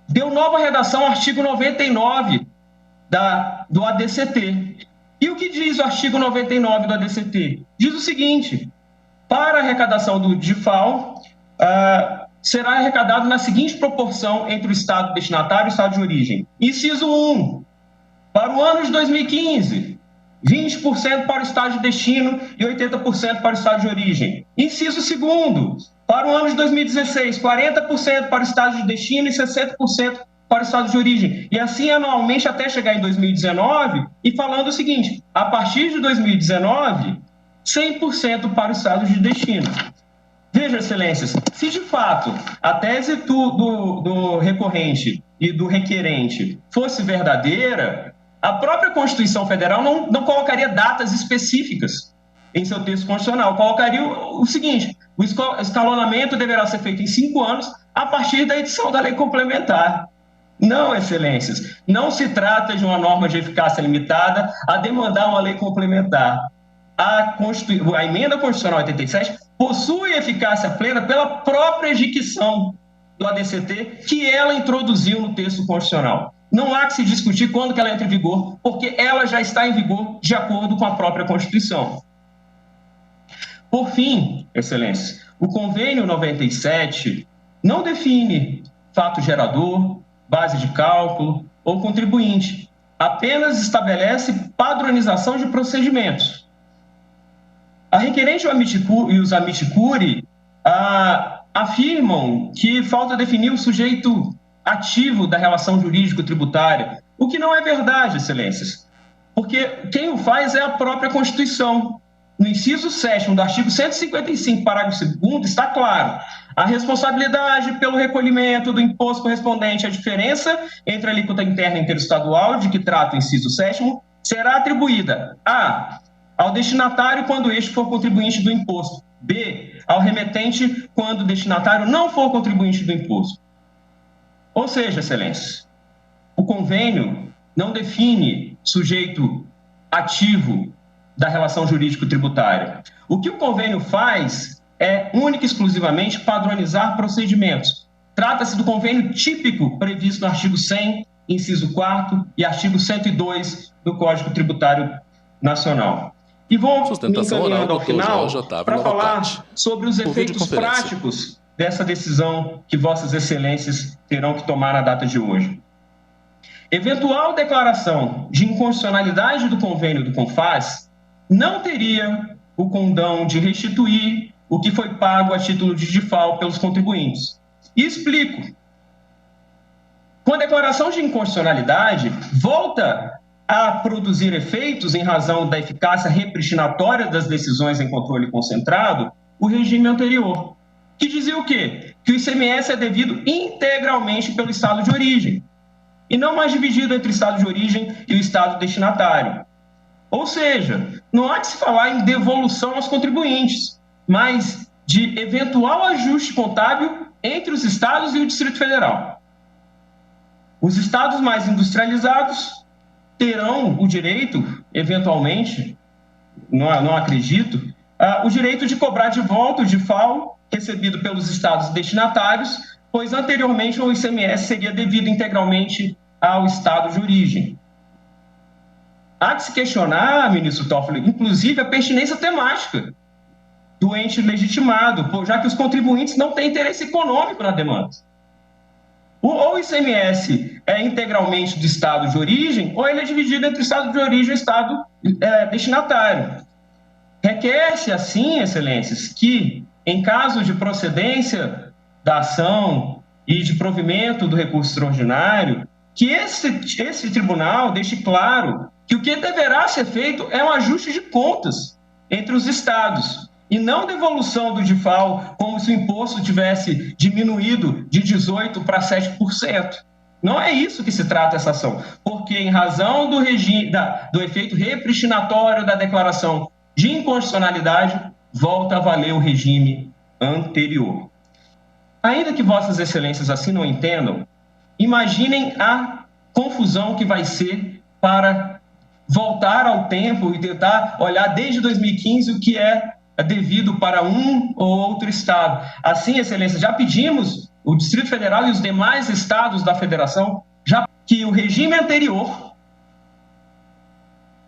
deu nova redação ao artigo 99 do ADCT. E o que diz o artigo 99 do ADCT? Diz o seguinte: para a arrecadação do DIFAL, será arrecadado na seguinte proporção entre o estado destinatário e o estado de origem. Inciso 1, para o ano de 2015, 20% para o estado de destino e 80% para o estado de origem. Inciso 2, Para o ano de 2016, 40% para o estado de destino e 60% para o estado de origem. E assim anualmente até chegar em 2019, e falando o seguinte, a partir de 2019, 100% para o estado de destino. Veja, excelências, se de fato a tese do recorrente e do requerente fosse verdadeira, a própria Constituição Federal não colocaria datas específicas em seu texto constitucional. Colocaria o seguinte, o escalonamento deverá ser feito em 5 anos a partir da edição da lei complementar. Não, excelências, não se trata de uma norma de eficácia limitada a demandar uma lei complementar. A emenda constitucional 87 possui eficácia plena pela própria dicção do ADCT que ela introduziu no texto constitucional. Não há que se discutir quando que ela entra em vigor, porque ela já está em vigor de acordo com a própria Constituição. Por fim, excelências, o convênio 97 não define fato gerador, base de cálculo ou contribuinte, apenas estabelece padronização de procedimentos. A requerente e os amici curiae afirmam que falta definir o sujeito ativo da relação jurídico-tributária, o que não é verdade, excelências, porque quem o faz é a própria Constituição. No inciso 7º do artigo 155, parágrafo 2º, está claro: a responsabilidade pelo recolhimento do imposto correspondente à diferença entre a alíquota interna e interestadual, de que trata o inciso 7º, será atribuída a ao destinatário quando este for contribuinte do imposto, b, ao remetente quando o destinatário não for contribuinte do imposto. Ou seja, excelências, o convênio não define sujeito ativo da relação jurídico-tributária. O que o convênio faz é única e exclusivamente padronizar procedimentos. Trata-se do convênio típico previsto no artigo 100, inciso 4º e artigo 102 do Código Tributário Nacional. E vou me encaminhando ao final para falar sobre os efeitos práticos dessa decisão que vossas excelências terão que tomar na data de hoje. Eventual declaração de inconstitucionalidade do convênio do CONFAS não teria o condão de restituir o que foi pago a título de DIFAL pelos contribuintes. E explico. Com a declaração de inconstitucionalidade, volta a produzir efeitos em razão da eficácia repristinatória das decisões em controle concentrado, o regime anterior, que dizia o quê? Que o ICMS é devido integralmente pelo estado de origem, e não mais dividido entre o estado de origem e o estado destinatário. Ou seja, não há de se falar em devolução aos contribuintes, mas de eventual ajuste contábil entre os estados e o Distrito Federal. Os estados mais industrializados terão o direito, eventualmente, não acredito, o direito de cobrar de volta o DIFAL recebido pelos estados destinatários, pois anteriormente o ICMS seria devido integralmente ao estado de origem. Há de se questionar, ministro Toffoli, inclusive a pertinência temática do ente legitimado, já que os contribuintes não têm interesse econômico na demanda. Ou o ICMS é integralmente do estado de origem, ou ele é dividido entre o estado de origem e o estado destinatário. Requer-se, assim, excelências, que, em caso de procedência da ação e de provimento do recurso extraordinário, que esse tribunal deixe claro que o que deverá ser feito é um ajuste de contas entre os estados, e não devolução do DIFAL como se o imposto tivesse diminuído de 18% para 7%. Não é isso que se trata essa ação, porque em razão do efeito repristinatório da declaração de inconstitucionalidade, volta a valer o regime anterior. Ainda que vossas excelências assim não entendam, imaginem a confusão que vai ser para voltar ao tempo e tentar olhar desde 2015 o que é devido para um ou outro estado. Assim, excelência, já pedimos o Distrito Federal e os demais estados da federação já que o regime anterior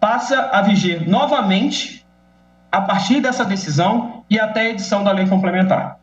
passa a viger novamente a partir dessa decisão e até a edição da lei complementar.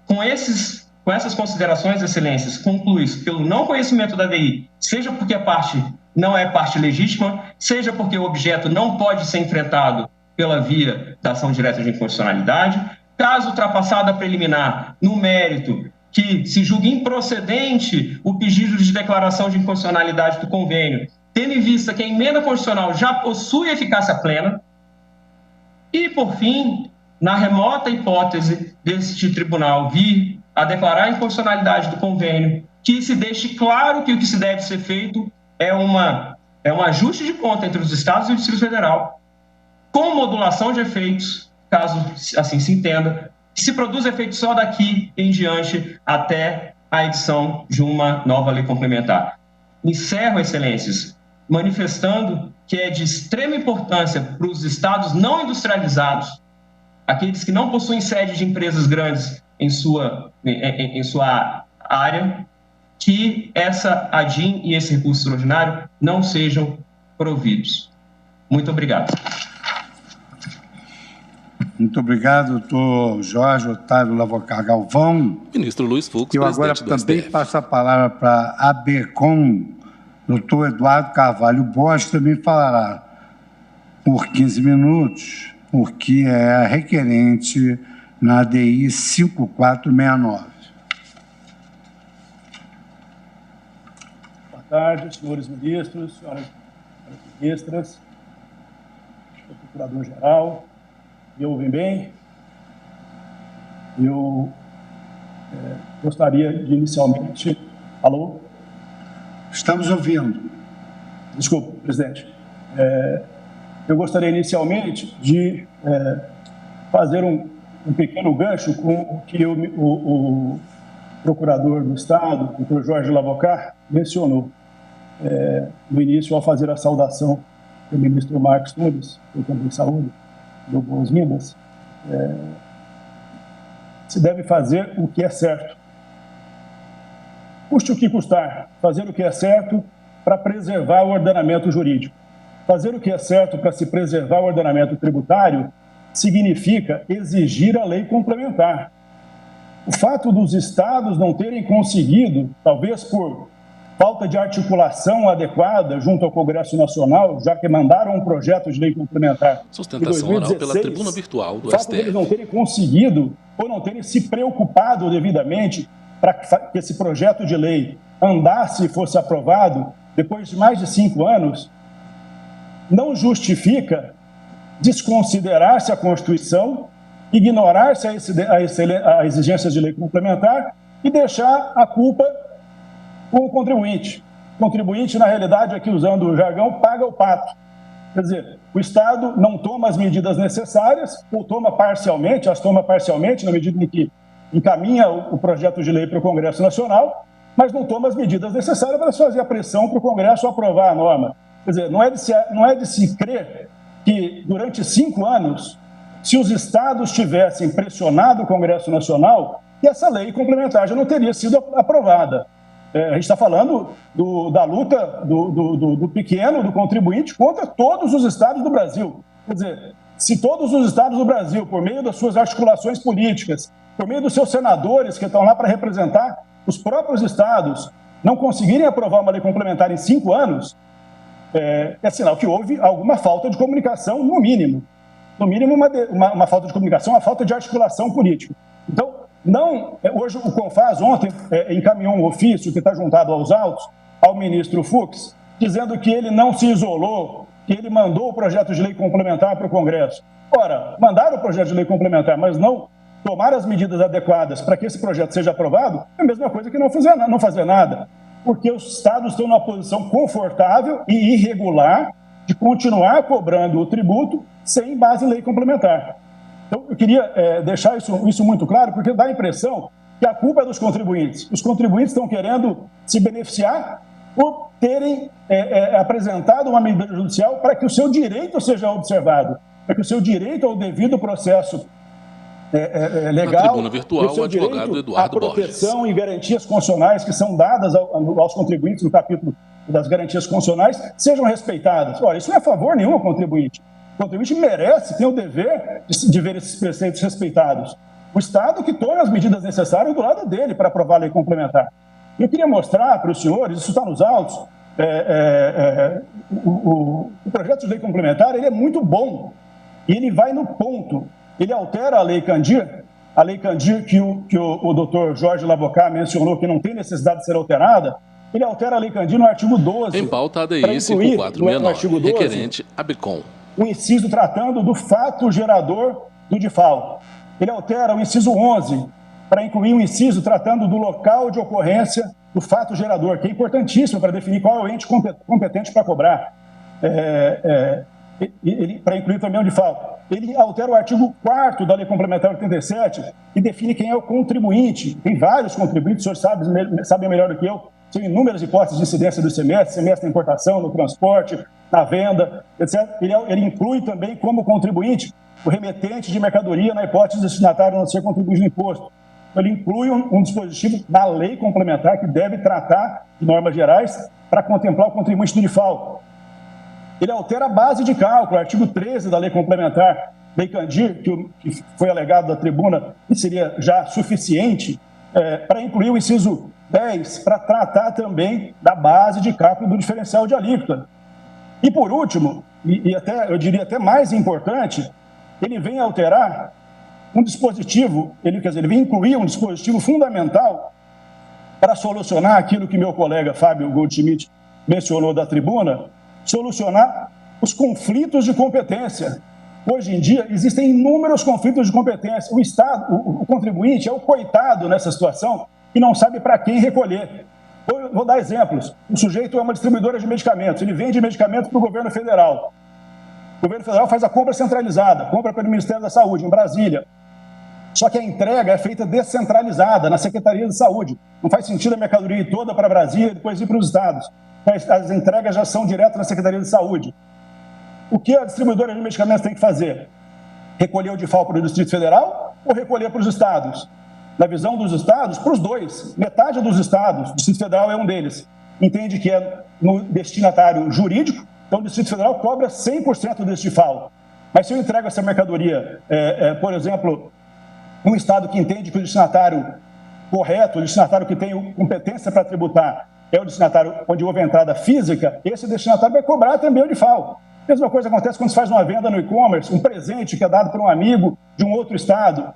Com essas considerações, excelências, conclui-se pelo não conhecimento da DI, seja porque a parte não é parte legítima, seja porque o objeto não pode ser enfrentado pela via da ação direta de inconstitucionalidade, caso ultrapassada a preliminar, no mérito, que se julgue improcedente o pedido de declaração de inconstitucionalidade do convênio, tendo em vista que a emenda constitucional já possui eficácia plena. E, por fim, na remota hipótese deste tribunal vir a declarar a inconstitucionalidade do convênio, que se deixe claro que o que se deve ser feito é um ajuste de conta entre os estados e o Distrito Federal, com modulação de efeitos, caso assim se entenda, que se produz efeito só daqui em diante até a edição de uma nova lei complementar. Encerro, excelências, manifestando que é de extrema importância para os estados não industrializados, aqueles que não possuem sede de empresas grandes em sua área, que essa ADIM e esse recurso extraordinário não sejam providos. Muito obrigado. Muito obrigado, doutor Jorge Otávio Lavoccar Galvão. Ministro Luiz Fux, eu agora também passo a palavra para a ABECOM, doutor Eduardo Carvalho Borges, que também falará por 15 minutos, porque é a requerente na ADI 5469. Boa tarde, senhores ministros, senhoras ministras, senhor procurador-geral. Me ouvem bem? Eu gostaria de inicialmente... Alô? Estamos ouvindo. Desculpa, presidente. Eu gostaria inicialmente de fazer um pequeno gancho com o que o procurador do Estado, o doutor Jorge Lavoccar, mencionou no início ao fazer a saudação do ministro Marcos Nunes, que eu também saúdo, dou boas-vindas. Se deve fazer o que é certo. Custe o que custar, fazer o que é certo para preservar o ordenamento jurídico. Fazer o que é certo para se preservar o ordenamento tributário significa exigir a lei complementar. O fato dos estados não terem conseguido, talvez por falta de articulação adequada junto ao Congresso Nacional, já que mandaram um projeto de lei complementar sustentação oral pela tribuna virtual do STF. O fato deles não terem conseguido ou não terem se preocupado devidamente para que esse projeto de lei andasse e fosse aprovado depois de mais de 5 anos, não justifica desconsiderar-se a Constituição, ignorar-se a exigências de lei complementar e deixar a culpa com o contribuinte. O contribuinte, na realidade, aqui usando o jargão, paga o pato. Quer dizer, o Estado não toma as medidas necessárias, ou toma parcialmente, as toma parcialmente, na medida em que encaminha o projeto de lei para o Congresso Nacional, mas não toma as medidas necessárias para fazer a pressão para o Congresso aprovar a norma. Quer dizer, não é de se crer que, durante 5 anos, se os estados tivessem pressionado o Congresso Nacional, que essa lei complementar já não teria sido aprovada. A gente está falando da luta do pequeno, do contribuinte, contra todos os estados do Brasil. Quer dizer, se todos os estados do Brasil, por meio das suas articulações políticas, por meio dos seus senadores que estão lá para representar os próprios estados, não conseguirem aprovar uma lei complementar em 5 anos, é sinal que houve alguma falta de comunicação, no mínimo. No mínimo, uma falta de comunicação, uma falta de articulação política. Então, hoje o CONFAS ontem encaminhou um ofício que está juntado aos autos, ao ministro Fux, dizendo que ele não se isolou, que ele mandou o projeto de lei complementar para o Congresso. Ora, mandaram o projeto de lei complementar, mas não tomar as medidas adequadas para que esse projeto seja aprovado, é a mesma coisa que não fazer nada, porque os estados estão numa posição confortável e irregular de continuar cobrando o tributo sem base em lei complementar. Então, eu queria deixar isso muito claro, porque dá a impressão que a culpa é dos contribuintes. Os contribuintes estão querendo se beneficiar por terem apresentado uma medida judicial para que o seu direito seja observado, para que o seu direito ao devido processo legal, na tribuna virtual, o advogado Eduardo Borges. A proteção e garantias constitucionais que são dadas aos contribuintes no capítulo das garantias constitucionais sejam respeitadas. Ora, isso não é favor nenhum ao contribuinte. O contribuinte merece, tem o dever de ver esses preceitos respeitados. O Estado que tome as medidas necessárias do lado dele para aprovar a lei complementar. Eu queria mostrar para os senhores, isso está nos autos, o projeto de lei complementar ele é muito bom e ele vai no ponto. Ele altera a Lei Candir a Lei Candir, que o doutor Jorge Labocá mencionou que não tem necessidade de ser alterada, ele altera a Lei Candir no artigo 12. Em pauta, ADI 5469, requerente ABCOM. O inciso tratando do fato gerador do DIFAL. Ele altera o inciso 11 para incluir um inciso tratando do local de ocorrência do fato gerador, que é importantíssimo para definir qual é o ente competente para cobrar. Para incluir também o DIFAL. Ele altera o artigo 4º da Lei Complementar 87 e define quem é o contribuinte. Tem vários contribuintes, os senhores sabem melhor do que eu. São inúmeras hipóteses de incidência do ICMS na importação, no transporte, na venda, etc. Ele inclui também como contribuinte o remetente de mercadoria na hipótese do destinatário não ser contribuinte do imposto. Então, ele inclui um dispositivo da lei complementar que deve tratar de normas gerais para contemplar o contribuinte do DIFAL. Ele altera a base de cálculo, artigo 13 da lei complementar, Lei Candir, que foi alegado da tribuna, que seria já suficiente para incluir o inciso 10, para tratar também da base de cálculo do diferencial de alíquota. E, por último, eu diria até mais importante, ele vem alterar um dispositivo, ele vem incluir um dispositivo fundamental para solucionar aquilo que meu colega Fábio Goldschmidt mencionou da tribuna, solucionar os conflitos de competência. Hoje em dia, existem inúmeros conflitos de competência. O Estado, o contribuinte, é o coitado nessa situação e não sabe para quem recolher. Vou dar exemplos. O sujeito é uma distribuidora de medicamentos, ele vende medicamentos para o governo federal. O governo federal faz a compra centralizada, compra pelo Ministério da Saúde, em Brasília. Só que a entrega é feita descentralizada, na Secretaria de Saúde. Não faz sentido a mercadoria ir toda para Brasília e depois ir para os estados. As entregas já são direto na Secretaria de Saúde. O que a distribuidora de medicamentos tem que fazer? Recolher o DIFAL para o Distrito Federal ou recolher para os estados? Na visão dos estados, para os dois. Metade dos estados, o Distrito Federal é um deles, entende que é no destinatário jurídico, então o Distrito Federal cobra 100% desse DIFAL. Mas se eu entrego essa mercadoria, por exemplo, um estado que entende que o destinatário correto, o destinatário que tem competência para tributar, é o destinatário onde houve a entrada física, esse destinatário vai cobrar também o DIFAL. A mesma coisa acontece quando se faz uma venda no e-commerce, um presente que é dado por um amigo de um outro estado.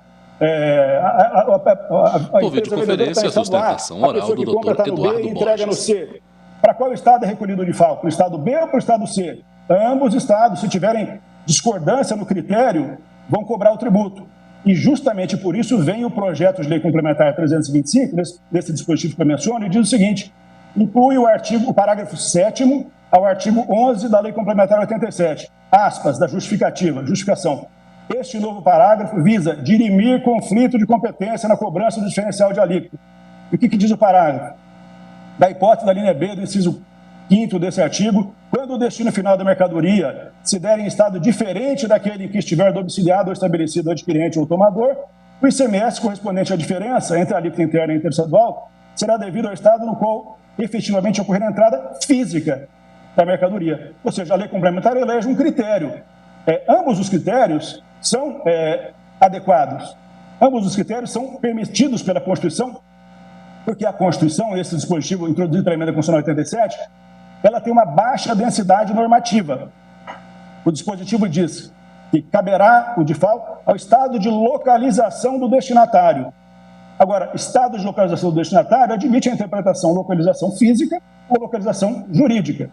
Por videoconferência, a sustentação oral do Dr. Eduardo entrega no C. Para qual estado é recolhido o DIFAL? Para o estado B ou para o estado C? Ambos estados, se tiverem discordância no critério, vão cobrar o tributo. E justamente por isso vem o projeto de lei complementar 325, desse dispositivo que eu menciono, e diz o seguinte: inclui o parágrafo 7º ao artigo 11 da Lei Complementar 87, aspas, da justificação. Este novo parágrafo visa dirimir conflito de competência na cobrança do diferencial de alíquota. E o que diz o parágrafo? Da hipótese da linha B do inciso 5º desse artigo, quando o destino final da mercadoria se der em estado diferente daquele em que estiver domiciliado ou estabelecido o adquirente ou tomador, o ICMS correspondente à diferença entre a alíquota interna e interestadual será devido ao estado no qual efetivamente ocorrer a entrada física da mercadoria. Ou seja, a lei complementar elege um critério. Ambos os critérios são adequados. Ambos os critérios são permitidos pela Constituição, porque a Constituição, esse dispositivo introduzido pela Emenda Constitucional 87, ela tem uma baixa densidade normativa. O dispositivo diz que caberá o DIFAL ao estado de localização do destinatário. Agora, estado de localização do destinatário admite a interpretação localização física ou localização jurídica.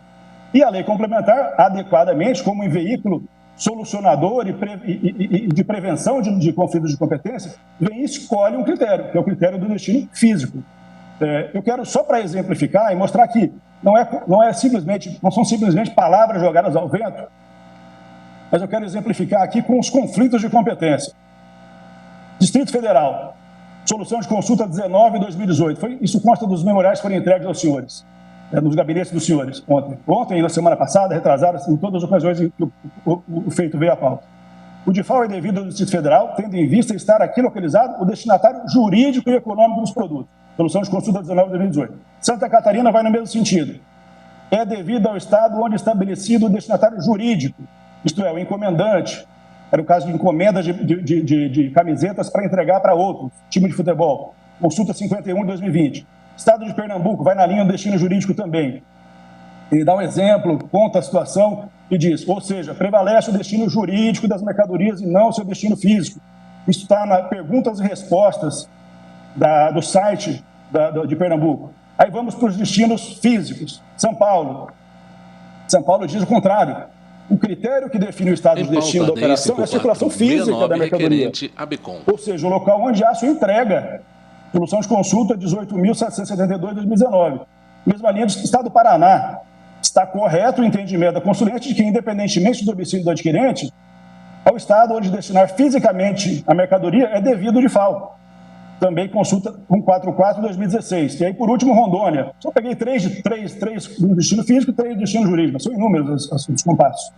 E a lei complementar, adequadamente, como um veículo solucionador e de prevenção de conflitos de competência, vem e escolhe um critério, que é o critério do destino físico. Eu quero, só para exemplificar e mostrar que não são simplesmente palavras jogadas ao vento, mas eu quero exemplificar aqui com os conflitos de competência. Distrito Federal, solução de consulta 19/2018. Isso consta dos memoriais que foram entregues aos senhores, nos gabinetes dos senhores, ontem, na semana passada, retrasada, em todas as ocasiões em que o feito veio à pauta. O DIFAL é devido ao Distrito Federal, tendo em vista estar aqui localizado o destinatário jurídico e econômico dos produtos. Solução de consulta 19/2018. Santa Catarina vai no mesmo sentido. É devido ao estado onde é estabelecido o destinatário jurídico, isto é, o encomendante. Era o caso de encomenda de camisetas para entregar para outro time de futebol. Consulta 51/2020. Estado de Pernambuco vai na linha do destino jurídico também. Ele dá um exemplo, conta a situação e diz, ou seja, prevalece o destino jurídico das mercadorias e não o seu destino físico. isso está na perguntas e respostas do site de Pernambuco. Aí vamos para os destinos físicos. São Paulo. São Paulo diz o contrário. O critério que define o estado de destino da operação é a circulação física da mercadoria. Ou seja, o local onde há sua entrega. Solução de consulta 18.772 de 2019. Mesma linha do Estado do Paraná. Está correto o entendimento da consulente de que, independentemente do domicílio do adquirente, ao estado onde destinar fisicamente a mercadoria é devido de FAO. Também consulta 144 de 2016. E aí, por último, Rondônia. Só peguei três no destino físico e 3 no destino jurídico. São inúmeros os compassos.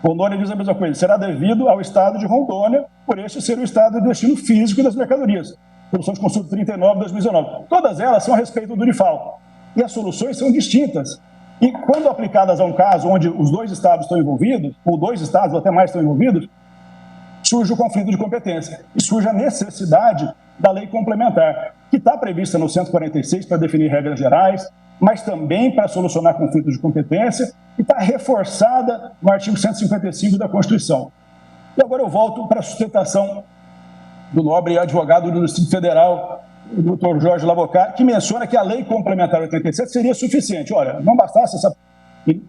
Rondônia diz a mesma coisa. Será devido ao estado de Rondônia, por este ser o estado de destino físico das mercadorias. Solução de consulta 39 de 2019. Todas elas são a respeito do DIFAL. E as soluções são distintas. E quando aplicadas a um caso onde os 2 estados estão envolvidos, ou 2 estados ou até mais estão envolvidos, surge o conflito de competência e surge a necessidade da lei complementar, que está prevista no 146 para definir regras gerais, mas também para solucionar conflitos de competência e está reforçada no artigo 155 da Constituição. E agora eu volto para a sustentação do nobre advogado do Distrito Federal, o Dr. Jorge Lavocá, que menciona que a lei complementar 87 seria suficiente. Olha, não bastasse essa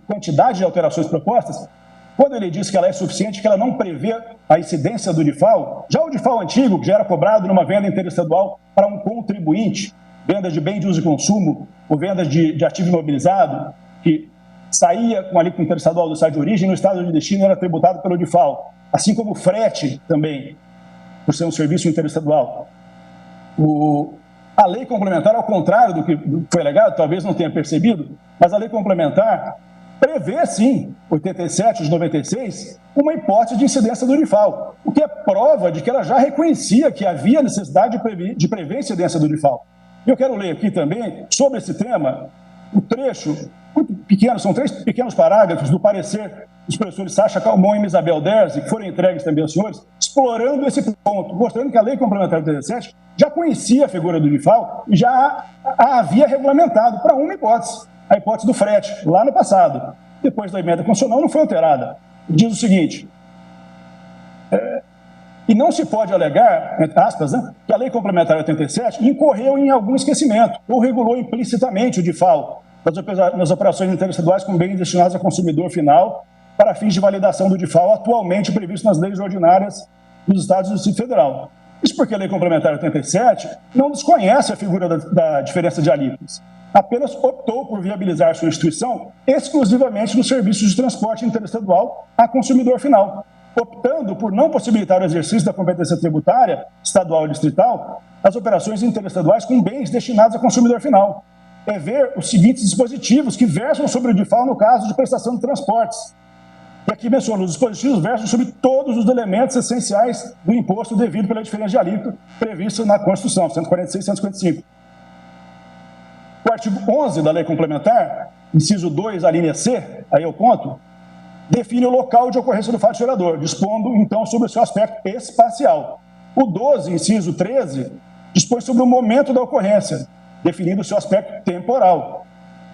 quantidade de alterações propostas, quando ele diz que ela é suficiente, que ela não prevê a incidência do DIFAL, já o DIFAL antigo, que já era cobrado numa venda interestadual para um contribuinte, venda de bem de uso e consumo, ou venda de ativo imobilizado, que saía com a alíquota interestadual do estado de origem, no estado de destino era tributado pelo DIFAL, assim como o frete também, por ser um serviço interestadual. A lei complementar, ao contrário do que foi alegado, talvez não tenha percebido, mas a lei complementar prevê, sim, 87 de 96, uma hipótese de incidência do DIFAL, o que é prova de que ela já reconhecia que havia necessidade de prever a incidência do DIFAL. E eu quero ler aqui também, sobre esse tema, o trecho, muito pequeno, são 3 pequenos parágrafos do parecer dos professores Sacha Calmon e Isabel Derzi, que foram entregues também aos senhores, explorando esse ponto, mostrando que a lei complementar 87 já conhecia a figura do DIFAL e já a havia regulamentado para uma hipótese, a hipótese do frete, lá no passado. Depois da emenda constitucional não foi alterada. Diz o seguinte, e não se pode alegar, entre aspas, né, que a lei complementar 87 incorreu em algum esquecimento ou regulou implicitamente o DIFAL nas operações interestaduais com bens destinados a consumidor final para fins de validação do DIFAL atualmente previsto nas leis ordinárias dos Estados e do Distrito Federal. Isso porque a lei complementar 87 não desconhece a figura da diferença de alíquotas, apenas optou por viabilizar sua instituição exclusivamente nos serviços de transporte interestadual a consumidor final, optando por não possibilitar o exercício da competência tributária estadual e distrital as operações interestaduais com bens destinados a consumidor final. É ver os seguintes dispositivos que versam sobre o DIFAL no caso de prestação de transportes. E aqui menciono, os dispositivos versam sobre todos os elementos essenciais do imposto devido pela diferença de alíquota prevista na Constituição, 146 e 155. O artigo 11 da lei complementar, inciso 2, a linha C, aí eu ponto, define o local de ocorrência do fato gerador, dispondo, então, sobre o seu aspecto espacial. O 12, inciso 13, dispõe sobre o momento da ocorrência, definindo o seu aspecto temporal.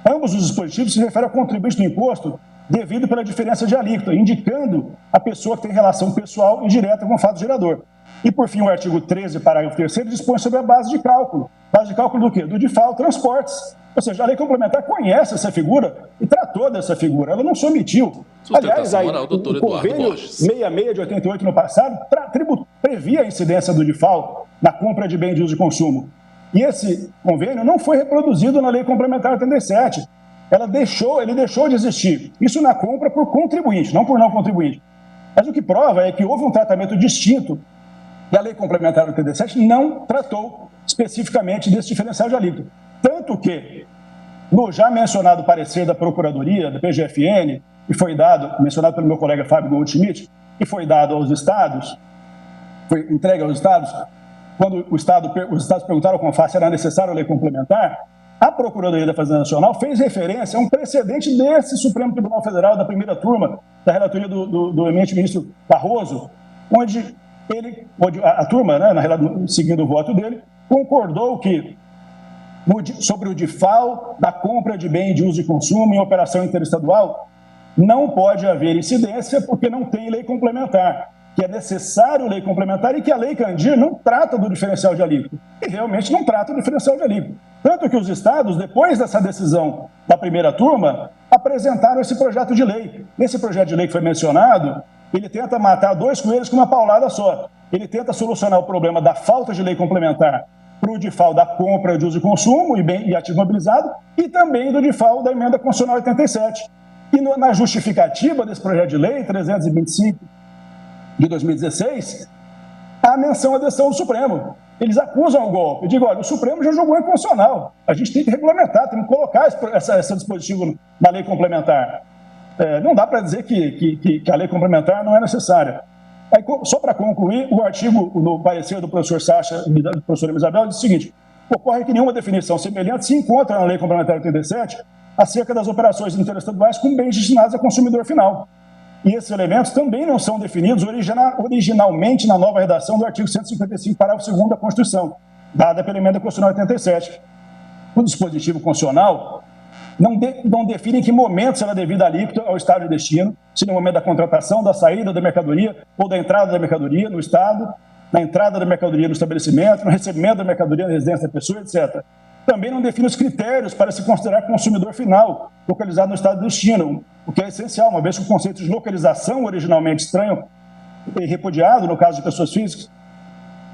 Ambos os dispositivos se referem ao contribuinte do imposto devido pela diferença de alíquota, indicando a pessoa que tem relação pessoal e direta com o fato gerador. E, por fim, o artigo 13, parágrafo 3º, dispõe sobre a base de cálculo. Base de cálculo do quê? Do DIFAL Transportes. Ou seja, a lei complementar conhece essa figura e tratou dessa figura. Ela não se omitiu. Aliás, aí, o convênio 66 de 88 no passado previa a incidência do DIFAL na compra de bens de uso e consumo. E esse convênio não foi reproduzido na lei complementar 87. Ele deixou de existir. Isso na compra por contribuinte, não por não contribuinte. Mas o que prova é que houve um tratamento distinto e a lei complementar 87 não tratou especificamente desse diferencial de alíquota. Tanto que, no já mencionado parecer da Procuradoria, da PGFN, que foi dado, mencionado pelo meu colega Fábio Goldschmidt, que foi dado aos estados, foi entregue aos estados, quando os estados perguntaram ao CONFAS se era necessário a lei complementar, a Procuradoria da Fazenda Nacional fez referência a um precedente desse Supremo Tribunal Federal, da primeira turma, da relatoria do eminente ministro Barroso, onde a turma, né, seguindo o voto dele, concordou que sobre o DIFAL da compra de bem de uso e consumo em operação interestadual não pode haver incidência porque não tem lei complementar. que é necessário lei complementar e que a lei Candir não trata do diferencial de alíquota. E realmente não trata do diferencial de alíquota. Tanto que os estados, depois dessa decisão da primeira turma, apresentaram esse projeto de lei. Esse projeto de lei que foi mencionado, ele tenta matar dois coelhos com uma paulada só. Ele tenta solucionar o problema da falta de lei complementar para o DIFAL da compra de uso e consumo e ativo mobilizado e também do DIFAL da emenda constitucional 87. E na justificativa desse projeto de lei, 325 de 2016, há menção à decisão do Supremo. Eles acusam o golpe. Eu digo, olha, o Supremo já julgou inconstitucional. A gente tem que regulamentar, tem que colocar esse dispositivo na lei complementar. Não dá para dizer que a lei complementar não é necessária. Aí, só para concluir, o artigo, no parecer do professor Sacha e da professora Isabel, diz o seguinte: ocorre que nenhuma definição semelhante se encontra na lei complementar 87 acerca das operações interestaduais com bens destinados ao consumidor final. E esses elementos também não são definidos originalmente na nova redação do artigo 155, parágrafo 2º da Constituição, dada pela emenda constitucional 87. O dispositivo constitucional não define em que momento será devida a alíquota ao Estado de destino, se no momento da contratação, da saída da mercadoria ou da entrada da mercadoria no Estado, na entrada da mercadoria no estabelecimento, no recebimento da mercadoria na residência da pessoa, etc. Também não define os critérios para se considerar consumidor final localizado no Estado de destino, o que é essencial, uma vez que o conceito de localização, originalmente estranho e repudiado no caso de pessoas físicas,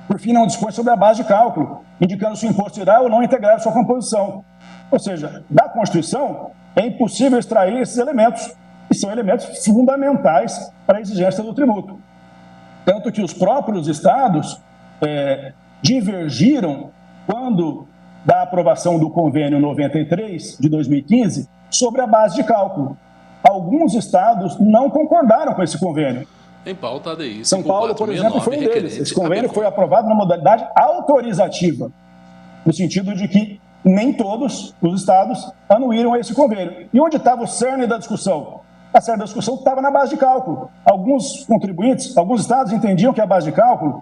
por fim, não dispõe sobre a base de cálculo, indicando se o imposto irá ou não integrar sua composição. Ou seja, da Constituição é impossível extrair esses elementos, e são elementos fundamentais para a exigência do tributo. Tanto que os próprios estados divergiram quando da aprovação do convênio 93 de 2015 sobre a base de cálculo. Alguns estados não concordaram com esse convênio. Em pauta, ADI São Paulo, por exemplo, foi um deles. Esse convênio foi aprovado na modalidade autorizativa, no sentido de que nem todos os estados anuíram esse convênio. E onde estava o cerne da discussão? A cerne da discussão estava na base de cálculo. Alguns contribuintes, alguns estados entendiam que a base de cálculo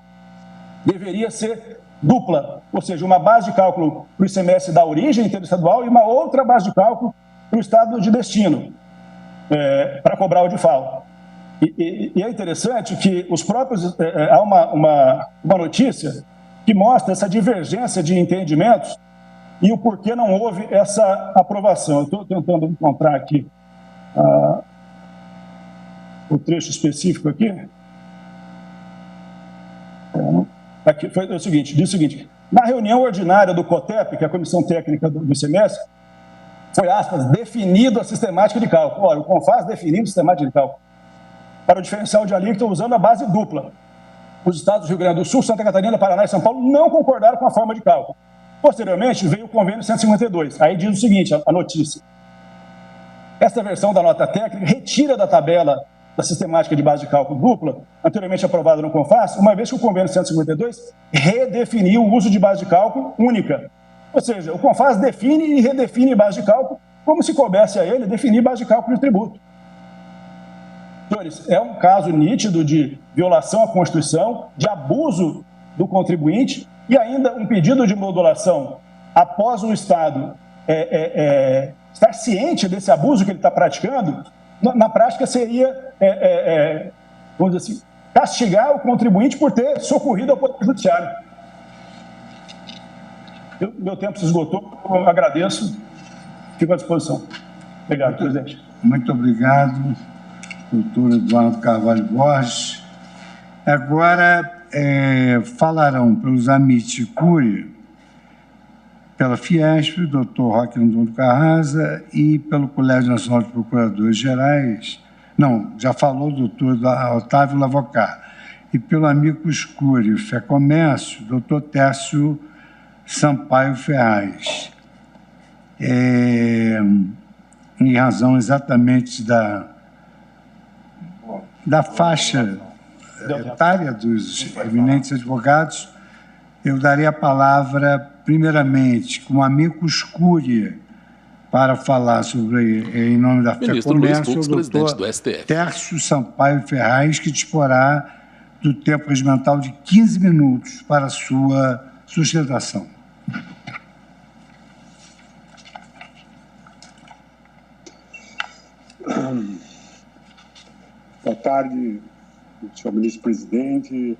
deveria ser dupla, ou seja, uma base de cálculo para o ICMS da origem interestadual e uma outra base de cálculo para o estado de destino, para cobrar o DIFAL. E é interessante que os próprios... há uma notícia que mostra essa divergência de entendimentos e o porquê não houve essa aprovação. Eu estou tentando encontrar aqui o trecho específico aqui. Aqui foi o seguinte, diz o seguinte: na reunião ordinária do COTEP, que é a Comissão Técnica do ICMS, foi, aspas, definido a sistemática de cálculo. Olha, o CONFAS definiu a sistemática de cálculo para o diferencial de alíquota usando a base dupla. Os estados do Rio Grande do Sul, Santa Catarina, Paraná e São Paulo não concordaram com a forma de cálculo. Posteriormente, veio o convênio 152. Aí diz o seguinte, a notícia: esta versão da nota técnica retira da tabela da sistemática de base de cálculo dupla, anteriormente aprovada no CONFAS, uma vez que o convênio 152 redefiniu o uso de base de cálculo única. Ou seja, o CONFAS define e redefine base de cálculo como se coubesse a ele definir base de cálculo de tributo. Senhores, é um caso nítido de violação à Constituição, de abuso do contribuinte e ainda um pedido de modulação após o Estado estar ciente desse abuso que ele está praticando. Na prática seria, vamos dizer assim, castigar o contribuinte por ter socorrido ao Poder Judiciário. Meu tempo se esgotou, eu agradeço, fico à disposição. Obrigado, presidente. Muito obrigado, doutor Eduardo Carvalho Borges. Agora falarão pelos Amit Cury, pela Fiesp, o doutor Roque Antunes Carrasa, e pelo Colégio Nacional de Procuradores Gerais, não, já falou o doutor Otávio Lavocá, e pelo Amicus Cury, FEComércio, doutor Tércio Sampaio Ferraz. Em razão exatamente da faixa etária dos eminentes advogados, eu daria a palavra, primeiramente, com o Amicus Cury, para falar sobre, em nome da FEComércio, o doutor Tércio Sampaio Ferraz, que disporá do tempo regimental de 15 minutos para a sua sustentação. Boa tarde, senhor ministro-presidente,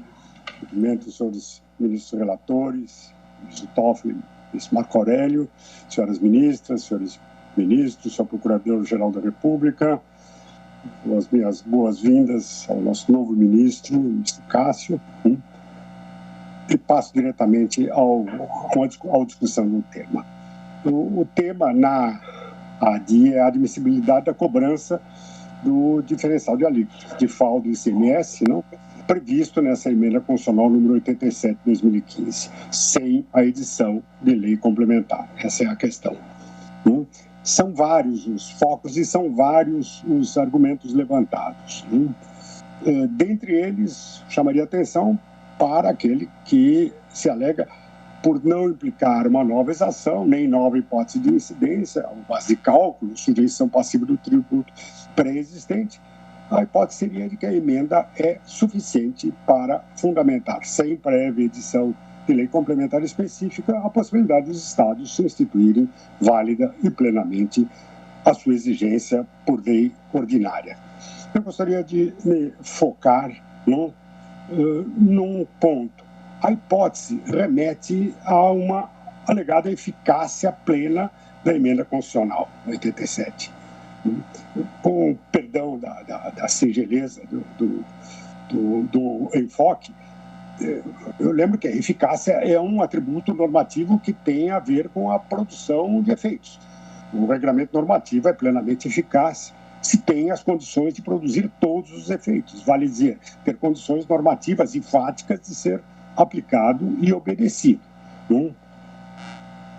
cumprimento os senhores ministros relatores, ministro Toffoli, ministro Marco Aurélio, senhoras ministras, senhores ministros, senhor Procurador-Geral da República, as minhas boas-vindas ao nosso novo ministro, o ministro Cássio, e passo diretamente à discussão do tema. O tema na ADI é a admissibilidade da cobrança do diferencial de alíquotas, de FAO do ICMS, não? Previsto nessa emenda constitucional número 87 de 2015, sem a edição de lei complementar. Essa é a questão. São vários os focos e são vários os argumentos levantados. Dentre eles, chamaria atenção para aquele que se alega por não implicar uma nova exação, nem nova hipótese de incidência, ou base de cálculo, sujeição passiva do tributo pré-existente. A hipótese seria de que a emenda é suficiente para fundamentar, sem prévia edição de lei complementar específica, a possibilidade dos Estados se instituírem válida e plenamente a sua exigência por lei ordinária. Eu gostaria de me focar num ponto. A hipótese remete a uma alegada eficácia plena da emenda constitucional 87. Com perdão da singeleza do enfoque, eu lembro que a eficácia é um atributo normativo que tem a ver com a produção de efeitos. O regramento normativo é plenamente eficaz se tem as condições de produzir todos os efeitos, vale dizer, ter condições normativas enfáticas de ser aplicado e obedecido.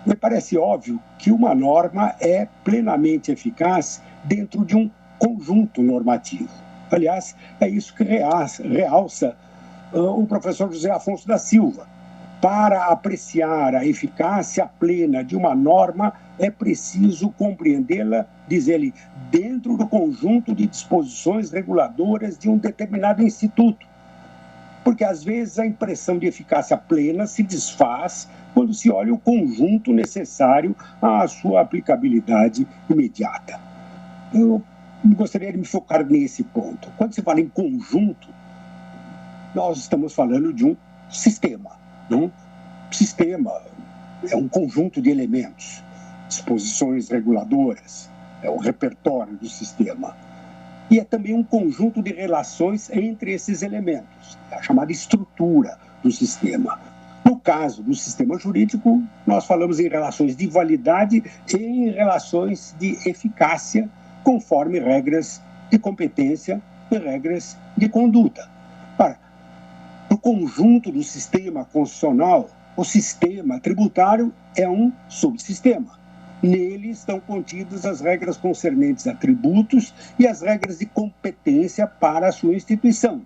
Me parece óbvio que uma norma é plenamente eficaz dentro de um conjunto normativo. Aliás, é isso que realça o professor José Afonso da Silva. Para apreciar a eficácia plena de uma norma, é preciso compreendê-la, diz ele, dentro do conjunto de disposições reguladoras de um determinado instituto. Porque, às vezes, a impressão de eficácia plena se desfaz quando se olha o conjunto necessário à sua aplicabilidade imediata. Eu gostaria de me focar nesse ponto. Quando se fala em conjunto, nós estamos falando de um sistema. Sistema é um conjunto de elementos, disposições reguladoras, é o repertório do sistema. E é também um conjunto de relações entre esses elementos, a chamada estrutura do sistema. No caso do sistema jurídico, nós falamos em relações de validade e em relações de eficácia, conforme regras de competência e regras de conduta. Ora, no conjunto do sistema constitucional, o sistema tributário é um subsistema. Nele estão contidas as regras concernentes a tributos e as regras de competência para a sua instituição.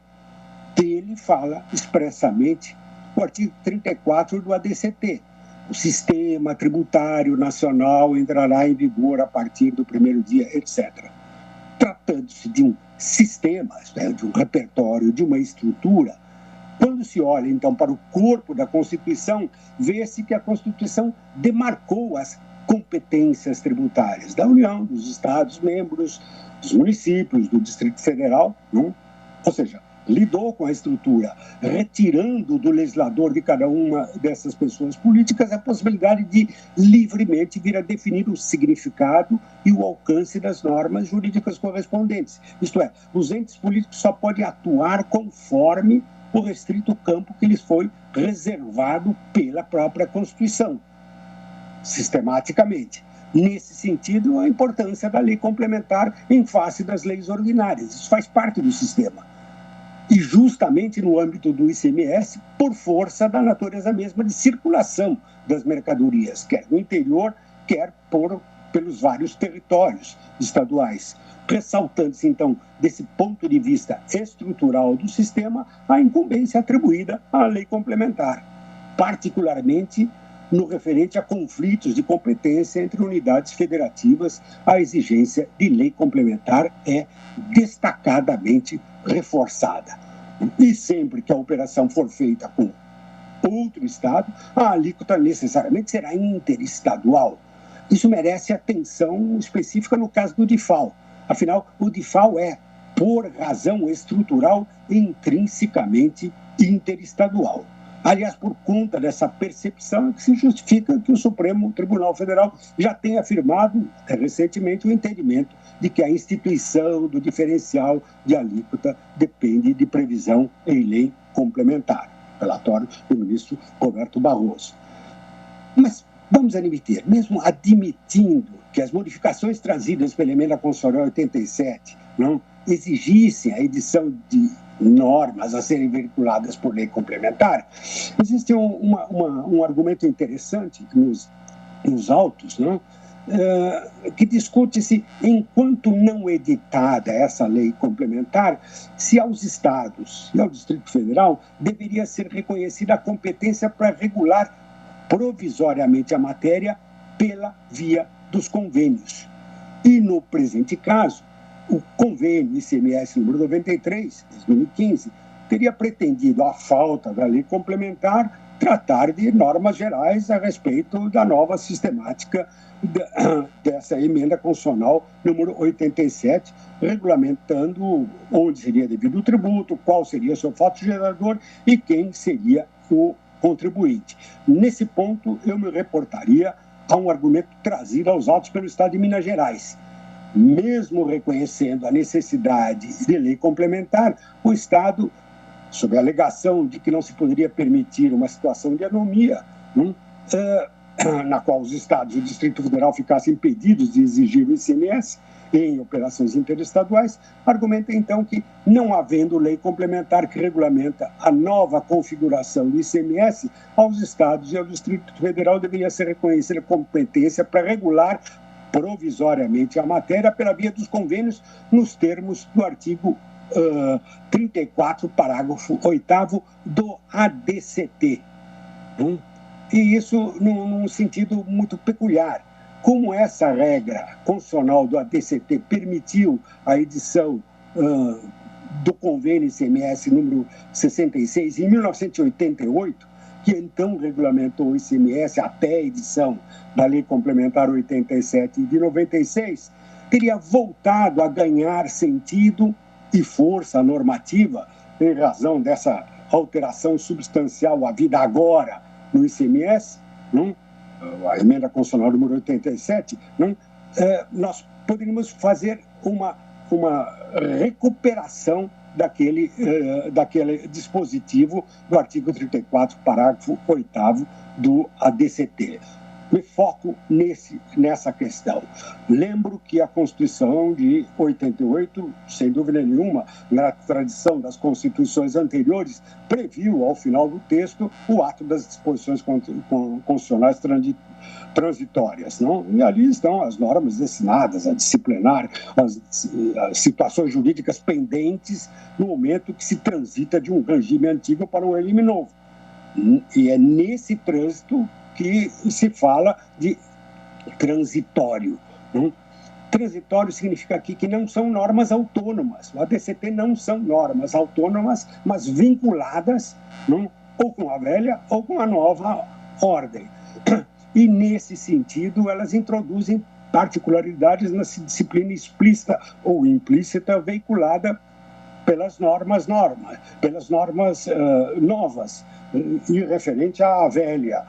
Dele fala expressamente o artigo 34 do ADCT. O sistema tributário nacional entrará em vigor a partir do primeiro dia, etc. Tratando-se de um sistema, de um repertório, de uma estrutura, quando se olha, então, para o corpo da Constituição, vê-se que a Constituição demarcou as competências tributárias da União, dos Estados-membros, dos municípios, do Distrito Federal, ou seja, lidou com a estrutura, retirando do legislador de cada uma dessas pessoas políticas a possibilidade de livremente vir a definir o significado e o alcance das normas jurídicas correspondentes. Isto é, os entes políticos só podem atuar conforme o restrito campo que lhes foi reservado pela própria Constituição, sistematicamente. Nesse sentido, a importância da lei complementar em face das leis ordinárias. Isso faz parte do sistema. E justamente no âmbito do ICMS, por força da natureza mesma de circulação das mercadorias, quer no interior, quer pelos vários territórios estaduais. Ressaltando-se, então, desse ponto de vista estrutural do sistema, a incumbência atribuída à lei complementar, particularmente no referente a conflitos de competência entre unidades federativas. A exigência de lei complementar é destacadamente reforçada. E sempre que a operação for feita com outro Estado, a alíquota necessariamente será interestadual. Isso merece atenção específica no caso do DIFAL. Afinal, o DIFAL é por razão estrutural intrinsecamente interestadual. Aliás, por conta dessa percepção que se justifica que o Supremo Tribunal Federal já tenha afirmado recentemente o entendimento de que a instituição do diferencial de alíquota depende de previsão em lei complementar. Relatório do ministro Roberto Barroso. Mas vamos admitir, mesmo admitindo que as modificações trazidas pela Emenda Constitucional 87 não exigissem a edição de normas a serem veiculadas por lei complementar, existe um argumento interessante nos autos, não? Que discute-se, enquanto não editada essa lei complementar, se aos estados e ao Distrito Federal deveria ser reconhecida a competência para regular provisoriamente a matéria pela via dos convênios. E, no presente caso, o convênio ICMS número 93, de 2015, teria pretendido, à falta da lei complementar, tratar de normas gerais a respeito da nova sistemática dessa emenda constitucional número 87, regulamentando onde seria devido o tributo, qual seria seu fato gerador e quem seria o contribuinte. Nesse ponto, eu me reportaria a um argumento trazido aos autos pelo Estado de Minas Gerais. Mesmo reconhecendo a necessidade de lei complementar, o Estado, sob a alegação de que não se poderia permitir uma situação de anomia, na qual os estados e o Distrito Federal ficassem impedidos de exigir o ICMS em operações interestaduais, argumenta então que, não havendo lei complementar que regulamenta a nova configuração do ICMS, aos estados e ao Distrito Federal deveria ser reconhecida competência para regular provisoriamente a matéria pela via dos convênios nos termos do artigo 34, parágrafo 8º do ADCT. E isso num sentido muito peculiar. Como essa regra constitucional do ADCT permitiu a edição do convênio ICMS número 66 em 1988, que então regulamentou o ICMS até a edição da Lei Complementar 87 de 96, teria voltado a ganhar sentido e força normativa em razão dessa alteração substancial à vida agora no ICMS, a Emenda Constitucional número 87, nós poderíamos fazer uma recuperação daquele dispositivo do artigo 34, parágrafo 8º do ADCT. Me foco nessa questão. Lembro que a Constituição de 88, sem dúvida nenhuma, na tradição das constituições anteriores, previu, ao final do texto, o ato das disposições constitucionais transitórias, não? E ali estão as normas destinadas a disciplinar as situações jurídicas pendentes no momento que se transita de um regime antigo para um regime novo. E é nesse trânsito que se fala de transitório. Transitório significa aqui que não são normas autônomas. O ADCT não são normas autônomas, mas vinculadas ou com a velha ou com a nova ordem. E, nesse sentido, elas introduzem particularidades na disciplina explícita ou implícita veiculada pelas normas novas e referente à velha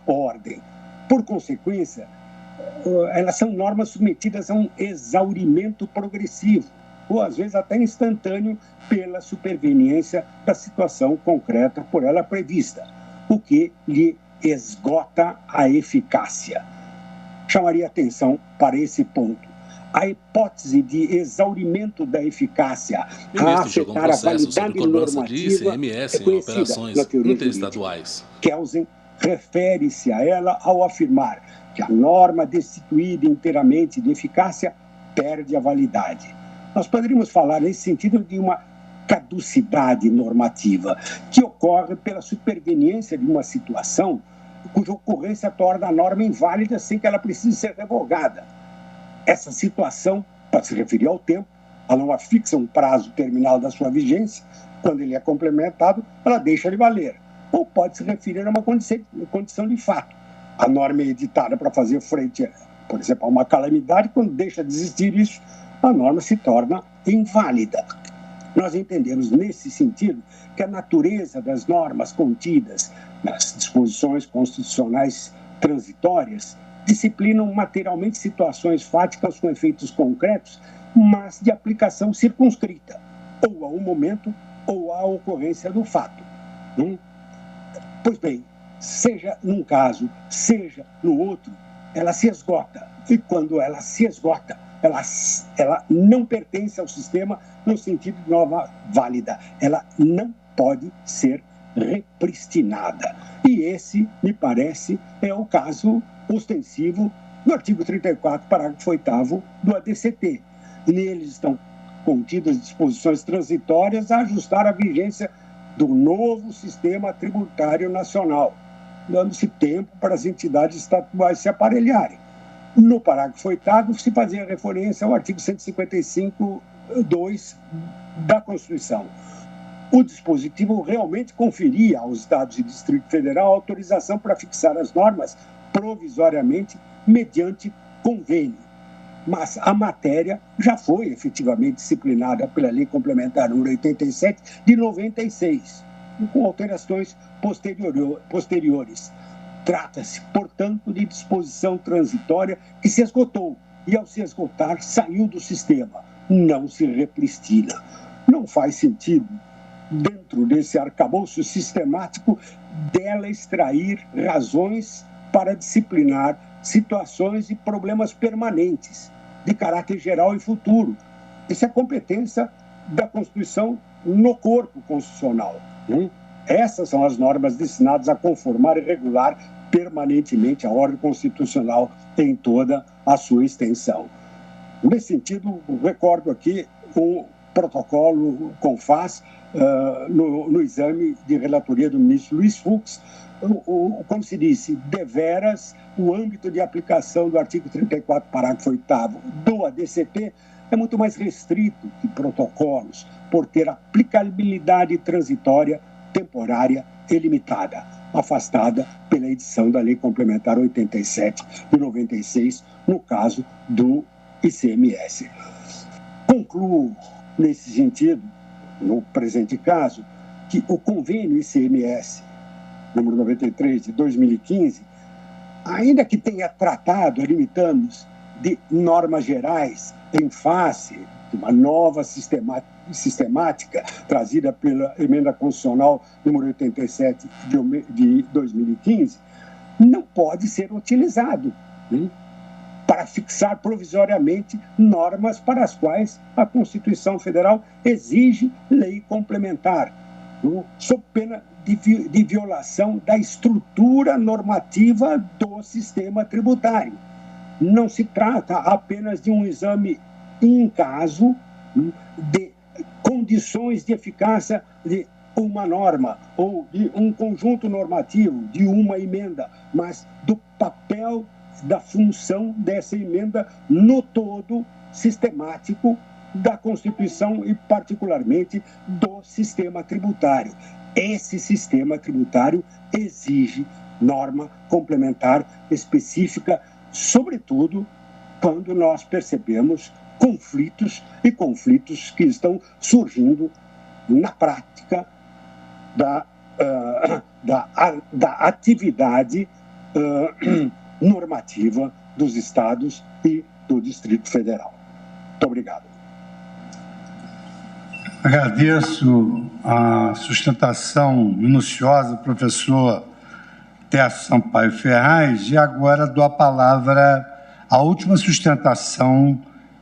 ordem. Por consequência, elas são normas submetidas a um exaurimento progressivo, ou às vezes até instantâneo, pela superveniência da situação concreta por ela prevista, o que lhe esgota a eficácia. Chamaria atenção para esse ponto. A hipótese de exaurimento da eficácia a afetar a validade normativa é conhecida na teoria jurídica. Kelsen refere-se a ela ao afirmar que a norma destituída inteiramente de eficácia perde a validade. Nós poderíamos falar nesse sentido de uma caducidade normativa que ocorre pela superveniência de uma situação cuja ocorrência torna a norma inválida sem que ela precise ser revogada. Essa situação pode se referir ao tempo, ela não fixa um prazo terminal da sua vigência, quando ele é complementado, ela deixa de valer. Ou pode se referir a uma condição de fato. A norma é editada para fazer frente Por exemplo, uma calamidade, quando deixa de existir isso, a norma se torna inválida. Nós entendemos, nesse sentido, que a natureza das normas contidas nas disposições constitucionais transitórias disciplinam materialmente situações fáticas com efeitos concretos, mas de aplicação circunscrita, ou a um momento ou à ocorrência do fato. Pois bem, seja num caso, seja no outro, ela se esgota. E quando ela se esgota, ela não pertence ao sistema no sentido de norma válida. Ela não pode ser repristinada. E esse, me parece, é o caso ostensivo do artigo 34, parágrafo 8º do ADCT. Neles estão contidas disposições transitórias a ajustar a vigência do novo sistema tributário nacional, dando-se tempo para as entidades estatuais se aparelharem. No parágrafo 8º se fazia referência ao artigo 155.2 da Constituição. O dispositivo realmente conferia aos Estados e Distrito Federal autorização para fixar as normas provisoriamente mediante convênio. Mas a matéria já foi efetivamente disciplinada pela Lei Complementar número 87 de 96, com alterações posteriores. Trata-se, portanto, de disposição transitória que se esgotou e, ao se esgotar, saiu do sistema. Não se repristina. Não faz sentido, dentro desse arcabouço sistemático, dela extrair razões para disciplinar situações e problemas permanentes, de caráter geral e futuro. Essa é a competência da Constituição no corpo constitucional. Essas são as normas destinadas a conformar e regular permanentemente a ordem constitucional em toda a sua extensão. Nesse sentido, recordo aqui o protocolo CONFAS no exame de relatoria do ministro Luiz Fux, como se disse, deveras, o âmbito de aplicação do artigo 34, parágrafo 8º do ADCT é muito mais restrito que protocolos, por ter aplicabilidade transitória, temporária e limitada, afastada pela edição da Lei Complementar 87 de 96, no caso do ICMS. Concluo, nesse sentido, no presente caso, que o convênio ICMS número 93 de 2015, ainda que tenha tratado, limitando-se, de normas gerais em face de uma nova sistemática trazida pela Emenda Constitucional número 87 de 2015, não pode ser utilizado para fixar provisoriamente normas para as quais a Constituição Federal exige lei complementar, sob pena de violação da estrutura normativa do sistema tributário. Não se trata apenas de um exame em caso de condições de eficácia de uma norma ou de um conjunto normativo, de uma emenda, mas do papel da função dessa emenda no todo sistemático da Constituição e, particularmente, do sistema tributário. Esse sistema tributário exige norma complementar específica, sobretudo quando nós percebemos conflitos que estão surgindo na prática da atividade normativa dos estados e do Distrito Federal. Muito obrigado. Agradeço a sustentação minuciosa do professor Tércio Sampaio Ferraz e agora dou a palavra à última sustentação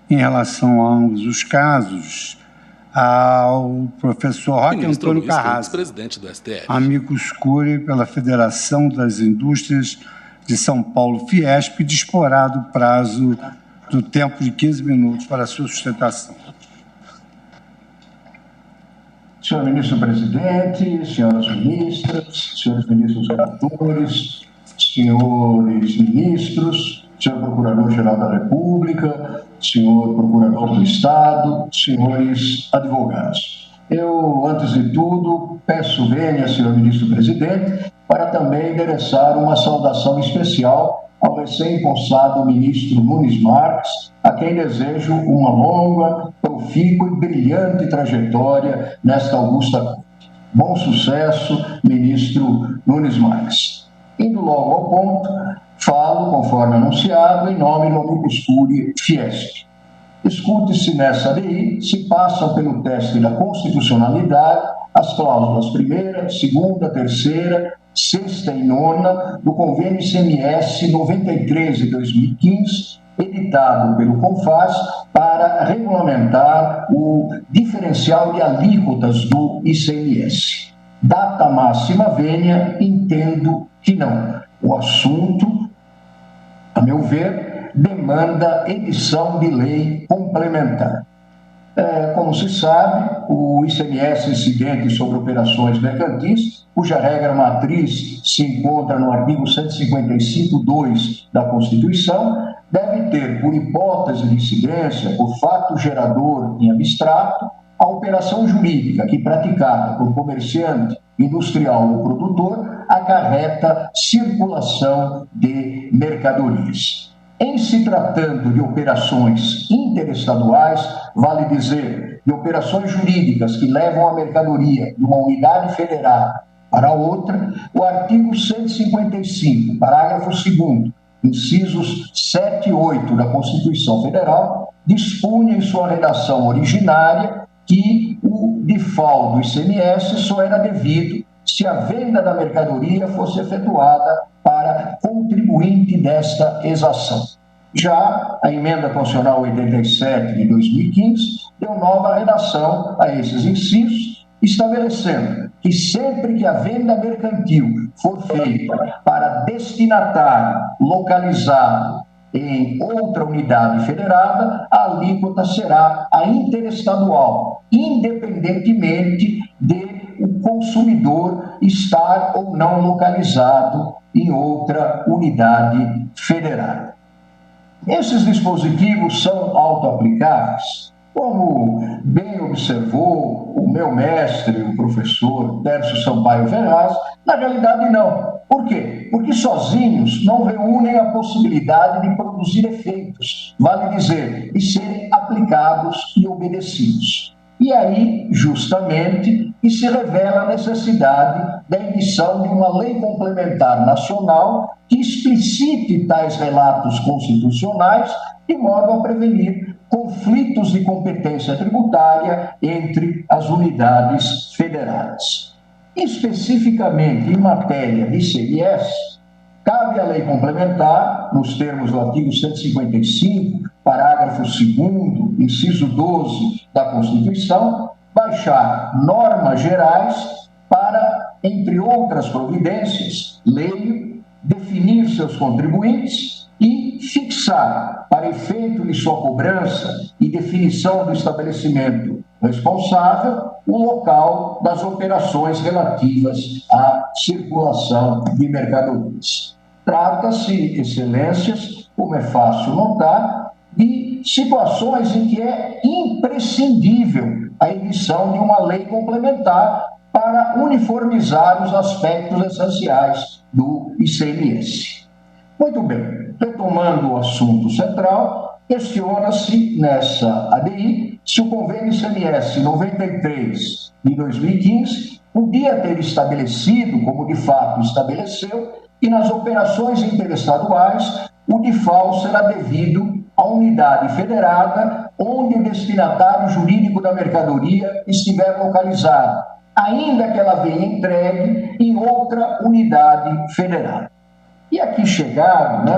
em relação a ambos os casos ao professor Roque Antônio Carrasco, presidente do STF. Amicus Curiae pela Federação das Indústrias de São Paulo, Fiesp, disporá do prazo do tempo de 15 minutos para a sua sustentação. Senhor ministro-presidente, senhoras ministras, senhores ministros relatores, senhores ministros, senhor procurador-geral da República, senhor procurador do Estado, senhores advogados. Eu, antes de tudo, peço vênia, senhor ministro-presidente, para também endereçar uma saudação especial ao recém-possado ministro Nunes Marques, a quem desejo uma longa, profícua e brilhante trajetória nesta augusta corte. Bom sucesso, ministro Nunes Marques. Indo logo ao ponto, falo, conforme anunciado, em nome do Amicus Curiae Fiesp. Escute-se nessa ADI se passam pelo teste da constitucionalidade as cláusulas 1ª, 2ª, 3ª, 6ª e 9ª do Convênio ICMS 93 de 2015, editado pelo CONFAS para regulamentar o diferencial de alíquotas do ICMS. Data máxima vênia, entendo que não. O assunto, a meu ver, demanda edição de lei complementar. Como se sabe, o ICMS incidente sobre operações mercantis, cuja regra matriz se encontra no artigo 155.2 da Constituição, deve ter, por hipótese de incidência, por fato gerador em abstrato, a operação jurídica que, praticada por comerciante, industrial ou produtor, acarreta circulação de mercadorias. Em se tratando de operações interestaduais, vale dizer, de operações jurídicas que levam a mercadoria de uma unidade federada para outra, o artigo 155, parágrafo 2º, incisos 7 e 8 da Constituição Federal, dispunha em sua redação originária que o default do ICMS só era devido se a venda da mercadoria fosse efetuada para contribuinte desta exação. Já a Emenda Constitucional 87 de 2015 deu nova redação a esses incisos, estabelecendo que sempre que a venda mercantil for feita para destinatário localizado em outra unidade federada, a alíquota será a interestadual, independentemente de o consumidor estar ou não localizado em outra unidade federada. Esses dispositivos são autoaplicáveis? Como bem observou o meu mestre, o professor Tércio Sampaio Ferraz, na realidade não. Por quê? Porque sozinhos não reúnem a possibilidade de produzir efeitos, vale dizer, de serem aplicados e obedecidos. E aí, justamente, que se revela a necessidade da emissão de uma lei complementar nacional que explicite tais relatos constitucionais de modo a prevenir conflitos de competência tributária entre as unidades federadas. Especificamente em matéria de ICMS, cabe à lei complementar, nos termos do artigo 155, parágrafo 2º, inciso 12 da Constituição, baixar normas gerais para, entre outras providências, leio, definir seus contribuintes e fixar, para efeito de sua cobrança e definição do estabelecimento responsável, o local das operações relativas à circulação de mercadorias. Trata-se, excelências, como é fácil notar, de situações em que é imprescindível a edição de uma lei complementar para uniformizar os aspectos essenciais do ICMS. Muito bem, retomando o assunto central, questiona-se nessa ADI se o convênio ICMS 93 de 2015 podia ter estabelecido, como de fato estabeleceu, que nas operações interestaduais o default será devido à unidade federada onde o destinatário jurídico da mercadoria estiver localizado, ainda que ela venha entregue em outra unidade federada. E aqui chegado,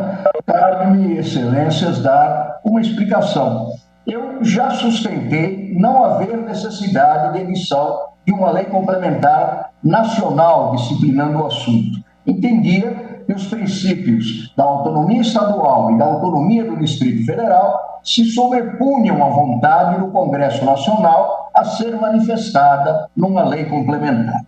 cabe-me, excelências, dar uma explicação. Eu já sustentei não haver necessidade de emissão de uma lei complementar nacional disciplinando o assunto. Entendia que os princípios da autonomia estadual e da autonomia do Distrito Federal se sobrepunham à vontade do Congresso Nacional a ser manifestada numa lei complementar.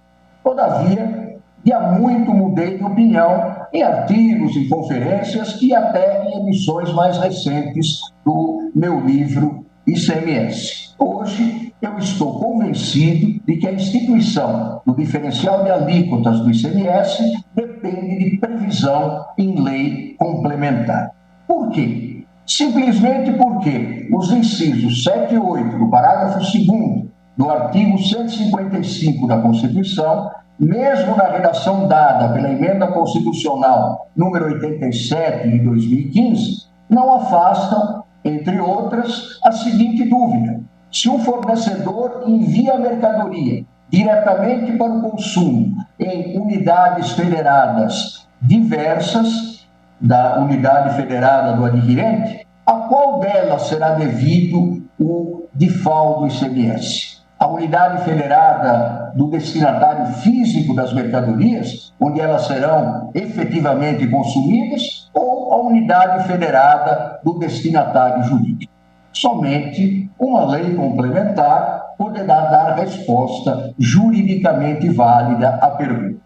Todavia, e há muito mudei de opinião em artigos, em conferências e até em emissões mais recentes do meu livro ICMS. Hoje, eu estou convencido de que a instituição do diferencial de alíquotas do ICMS depende de previsão em lei complementar. Por quê? Simplesmente porque os incisos 7 e 8 do parágrafo 2º do artigo 155 da Constituição, mesmo na redação dada pela Emenda Constitucional número 87 de 2015, não afastam, entre outras, a seguinte dúvida: se um fornecedor envia a mercadoria diretamente para o consumo em unidades federadas diversas da unidade federada do adquirente, a qual delas será devido o DIFAL do ICMS? A unidade federada do destinatário físico das mercadorias, onde elas serão efetivamente consumidas, ou a unidade federada do destinatário jurídico? Somente uma lei complementar poderá dar resposta juridicamente válida à pergunta.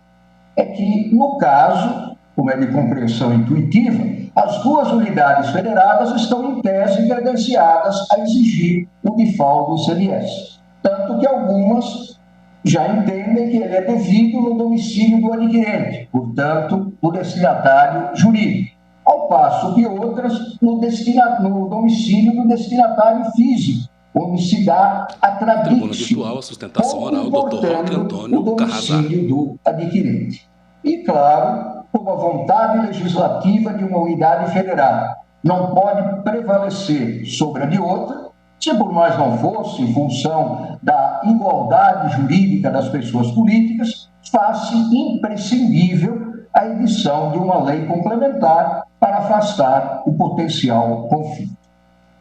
É que, no caso, como é de compreensão intuitiva, as duas unidades federadas estão em tese credenciadas a exigir o DIFAL do ICMS. Tanto que algumas já entendem que ele é devido no domicílio do adquirente, portanto, do destinatário jurídico, ao passo que outras no domicílio do destinatário físico, onde se dá a Tribuna virtual, a sustentação oral, Dr. Roque Antônio o domicílio do adquirente. E, claro, como a vontade legislativa de uma unidade federal não pode prevalecer sobre a de outra, se por mais não fosse, em função da igualdade jurídica das pessoas políticas, faz-se imprescindível a edição de uma lei complementar para afastar o potencial conflito.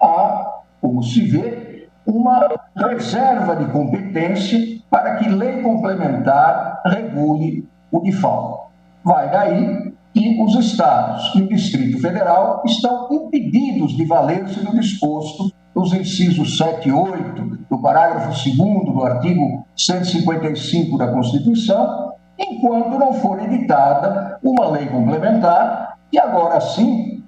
Há, como se vê, uma reserva de competência para que lei complementar regule o DIFAL. Vai daí que os estados e o Distrito Federal estão impedidos de valer-se do disposto nos incisos 7 e 8 do parágrafo 2º do artigo 155 da Constituição, enquanto não for editada uma lei complementar que agora sim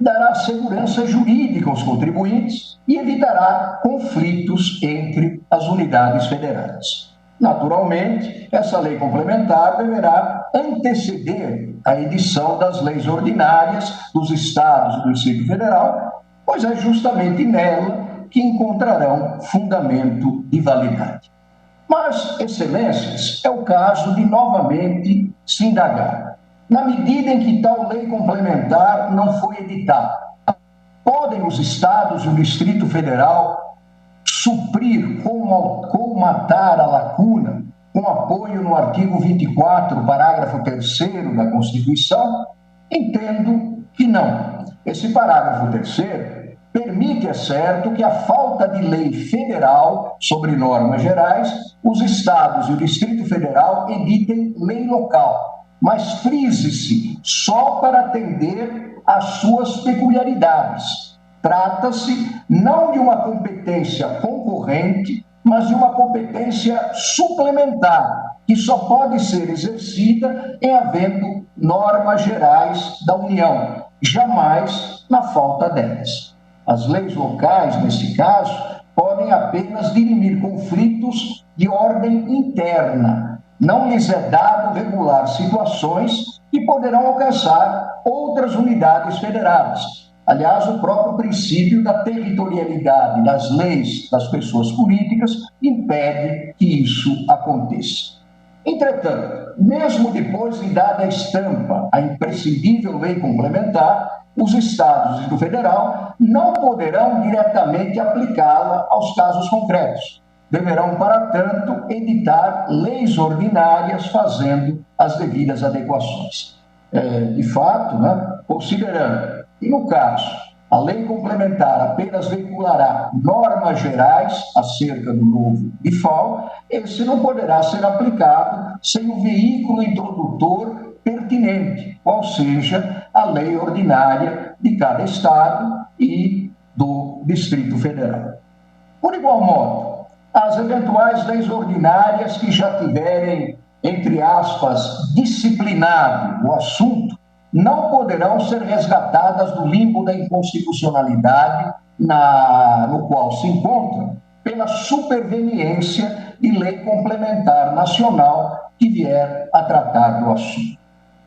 dará segurança jurídica aos contribuintes e evitará conflitos entre as unidades federadas. Naturalmente, essa lei complementar deverá anteceder a edição das leis ordinárias dos estados e do Distrito Federal, pois é justamente nela que encontrarão fundamento de validade. Mas, excelências, é o caso de novamente se indagar. Na medida em que tal lei complementar não foi editada, podem os estados e o Distrito Federal suprir, colmatar a lacuna com apoio no artigo 24, parágrafo 3º da Constituição? Entendo que não. Esse parágrafo 3º permite, é certo, que a falta de lei federal sobre normas gerais, os estados e o Distrito Federal editem lei local, mas frise-se só para atender às suas peculiaridades. Trata-se não de uma competência concorrente, mas de uma competência suplementar, que só pode ser exercida em havendo normas gerais da União, jamais na falta delas. As leis locais, nesse caso, podem apenas dirimir conflitos de ordem interna. Não lhes é dado regular situações que poderão alcançar outras unidades federadas. Aliás, o próprio princípio da territorialidade das leis das pessoas políticas impede que isso aconteça. Entretanto, mesmo depois de dada a estampa à imprescindível lei complementar, os estados e do federal não poderão diretamente aplicá-la aos casos concretos. Deverão, para tanto, editar leis ordinárias fazendo as devidas adequações. De fato, considerando que, no caso, a lei complementar apenas veiculará normas gerais acerca do novo DIFAL, esse não poderá ser aplicado sem o veículo introdutor pertinente, qual seja a lei ordinária de cada estado e do Distrito Federal. Por igual modo, as eventuais leis ordinárias que já tiverem, entre aspas, disciplinado o assunto, não poderão ser resgatadas do limbo da inconstitucionalidade no qual se encontra pela superveniência de lei complementar nacional que vier a tratar do assunto.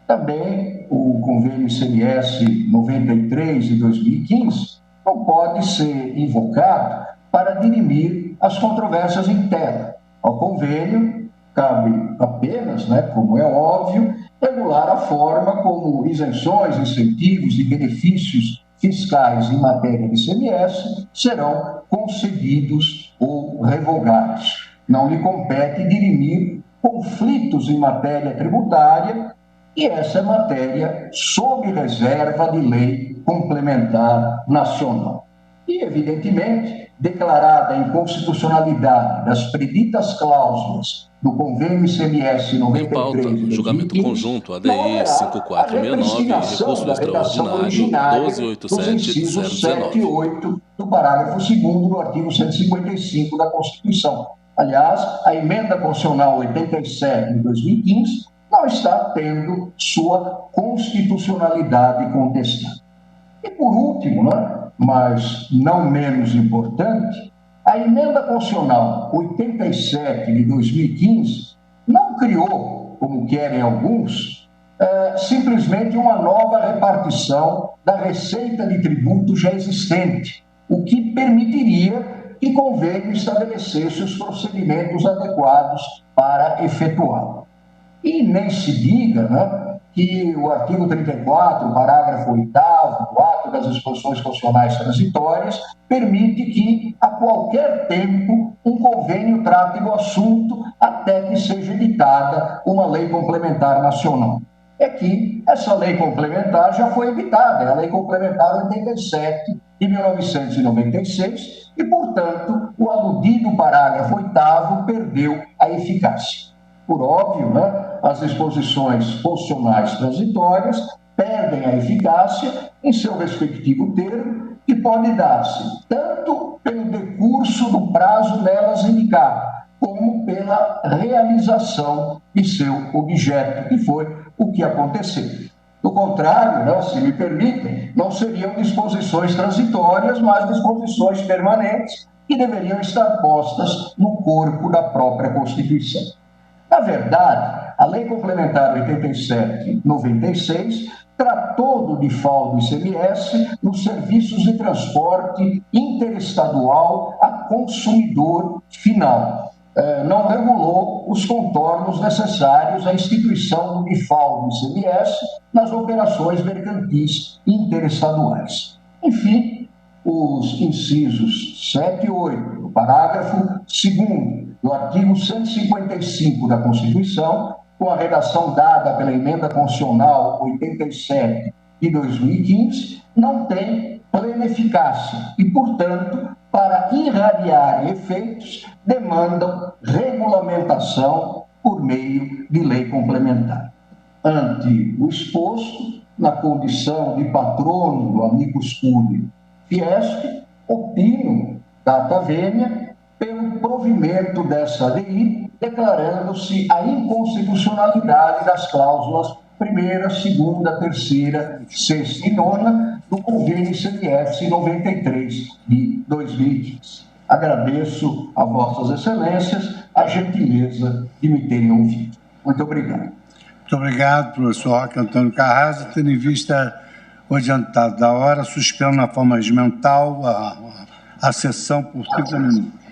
Também o convênio ICMS 93 de 2015 não pode ser invocado para dirimir as controvérsias internas. Ao convênio cabe apenas, como é óbvio, regular a forma como isenções, incentivos e benefícios fiscais em matéria de ICMS serão concedidos ou revogados. Não lhe compete dirimir conflitos em matéria tributária, e essa é matéria sob reserva de lei complementar nacional. E, evidentemente, declarada a inconstitucionalidade das preditas cláusulas do convênio ICMS 93 em pauta, julgamento conjunto ADI 5469 e recurso extraordinário 1287019. 7 e 8 do parágrafo 2º do artigo 155 da Constituição. Aliás, a emenda constitucional 87 de 2015 não está tendo sua constitucionalidade contestada. E, por último, mas não menos importante, a emenda constitucional 87 de 2015 não criou, como querem alguns, simplesmente uma nova repartição da receita de tributo já existente, o que permitiria que o convênio estabelecesse os procedimentos adequados para efetuá-lo. E nem se diga que o artigo 34, parágrafo 8º do ato das disposições constitucionais transitórias permite que, a qualquer tempo, um convênio trate do assunto até que seja editada uma lei complementar nacional. É que essa lei complementar já foi editada, é a Lei Complementar 87 de 1996 e, portanto, o aludido parágrafo 8º perdeu a eficácia. Por óbvio, as disposições constitucionais transitórias perdem a eficácia em seu respectivo termo, que pode dar-se tanto pelo decurso do prazo nelas indicado, como pela realização de seu objeto, que foi o que aconteceu. Do contrário, se me permitem, não seriam disposições transitórias, mas disposições permanentes que deveriam estar postas no corpo da própria Constituição. Na verdade, a Lei Complementar 87/96 tratou do default do ICMS nos serviços de transporte interestadual a consumidor final. Não regulou os contornos necessários à instituição do default do ICMS nas operações mercantis interestaduais. Enfim, os incisos 7 e 8 do parágrafo 2º do artigo 155 da Constituição, com a redação dada pela emenda constitucional 87 de 2015, não tem plena eficácia e, portanto, para irradiar efeitos, demandam regulamentação por meio de lei complementar. Ante o exposto, na condição de patrono do amicus curiae Fiesp, opino, data vênia, pelo provimento dessa ADI, declarando-se a inconstitucionalidade das cláusulas 1ª, 2ª, 3ª, 6ª e 9ª do convênio ICMS 93 de 2015. Agradeço a vossas excelências a gentileza de me terem ouvido. Muito obrigado. Muito obrigado, professor Roque Antônio Carrasa. Tendo em vista o adiantado da hora, suspendo na forma regimental a sessão por 30 minutos.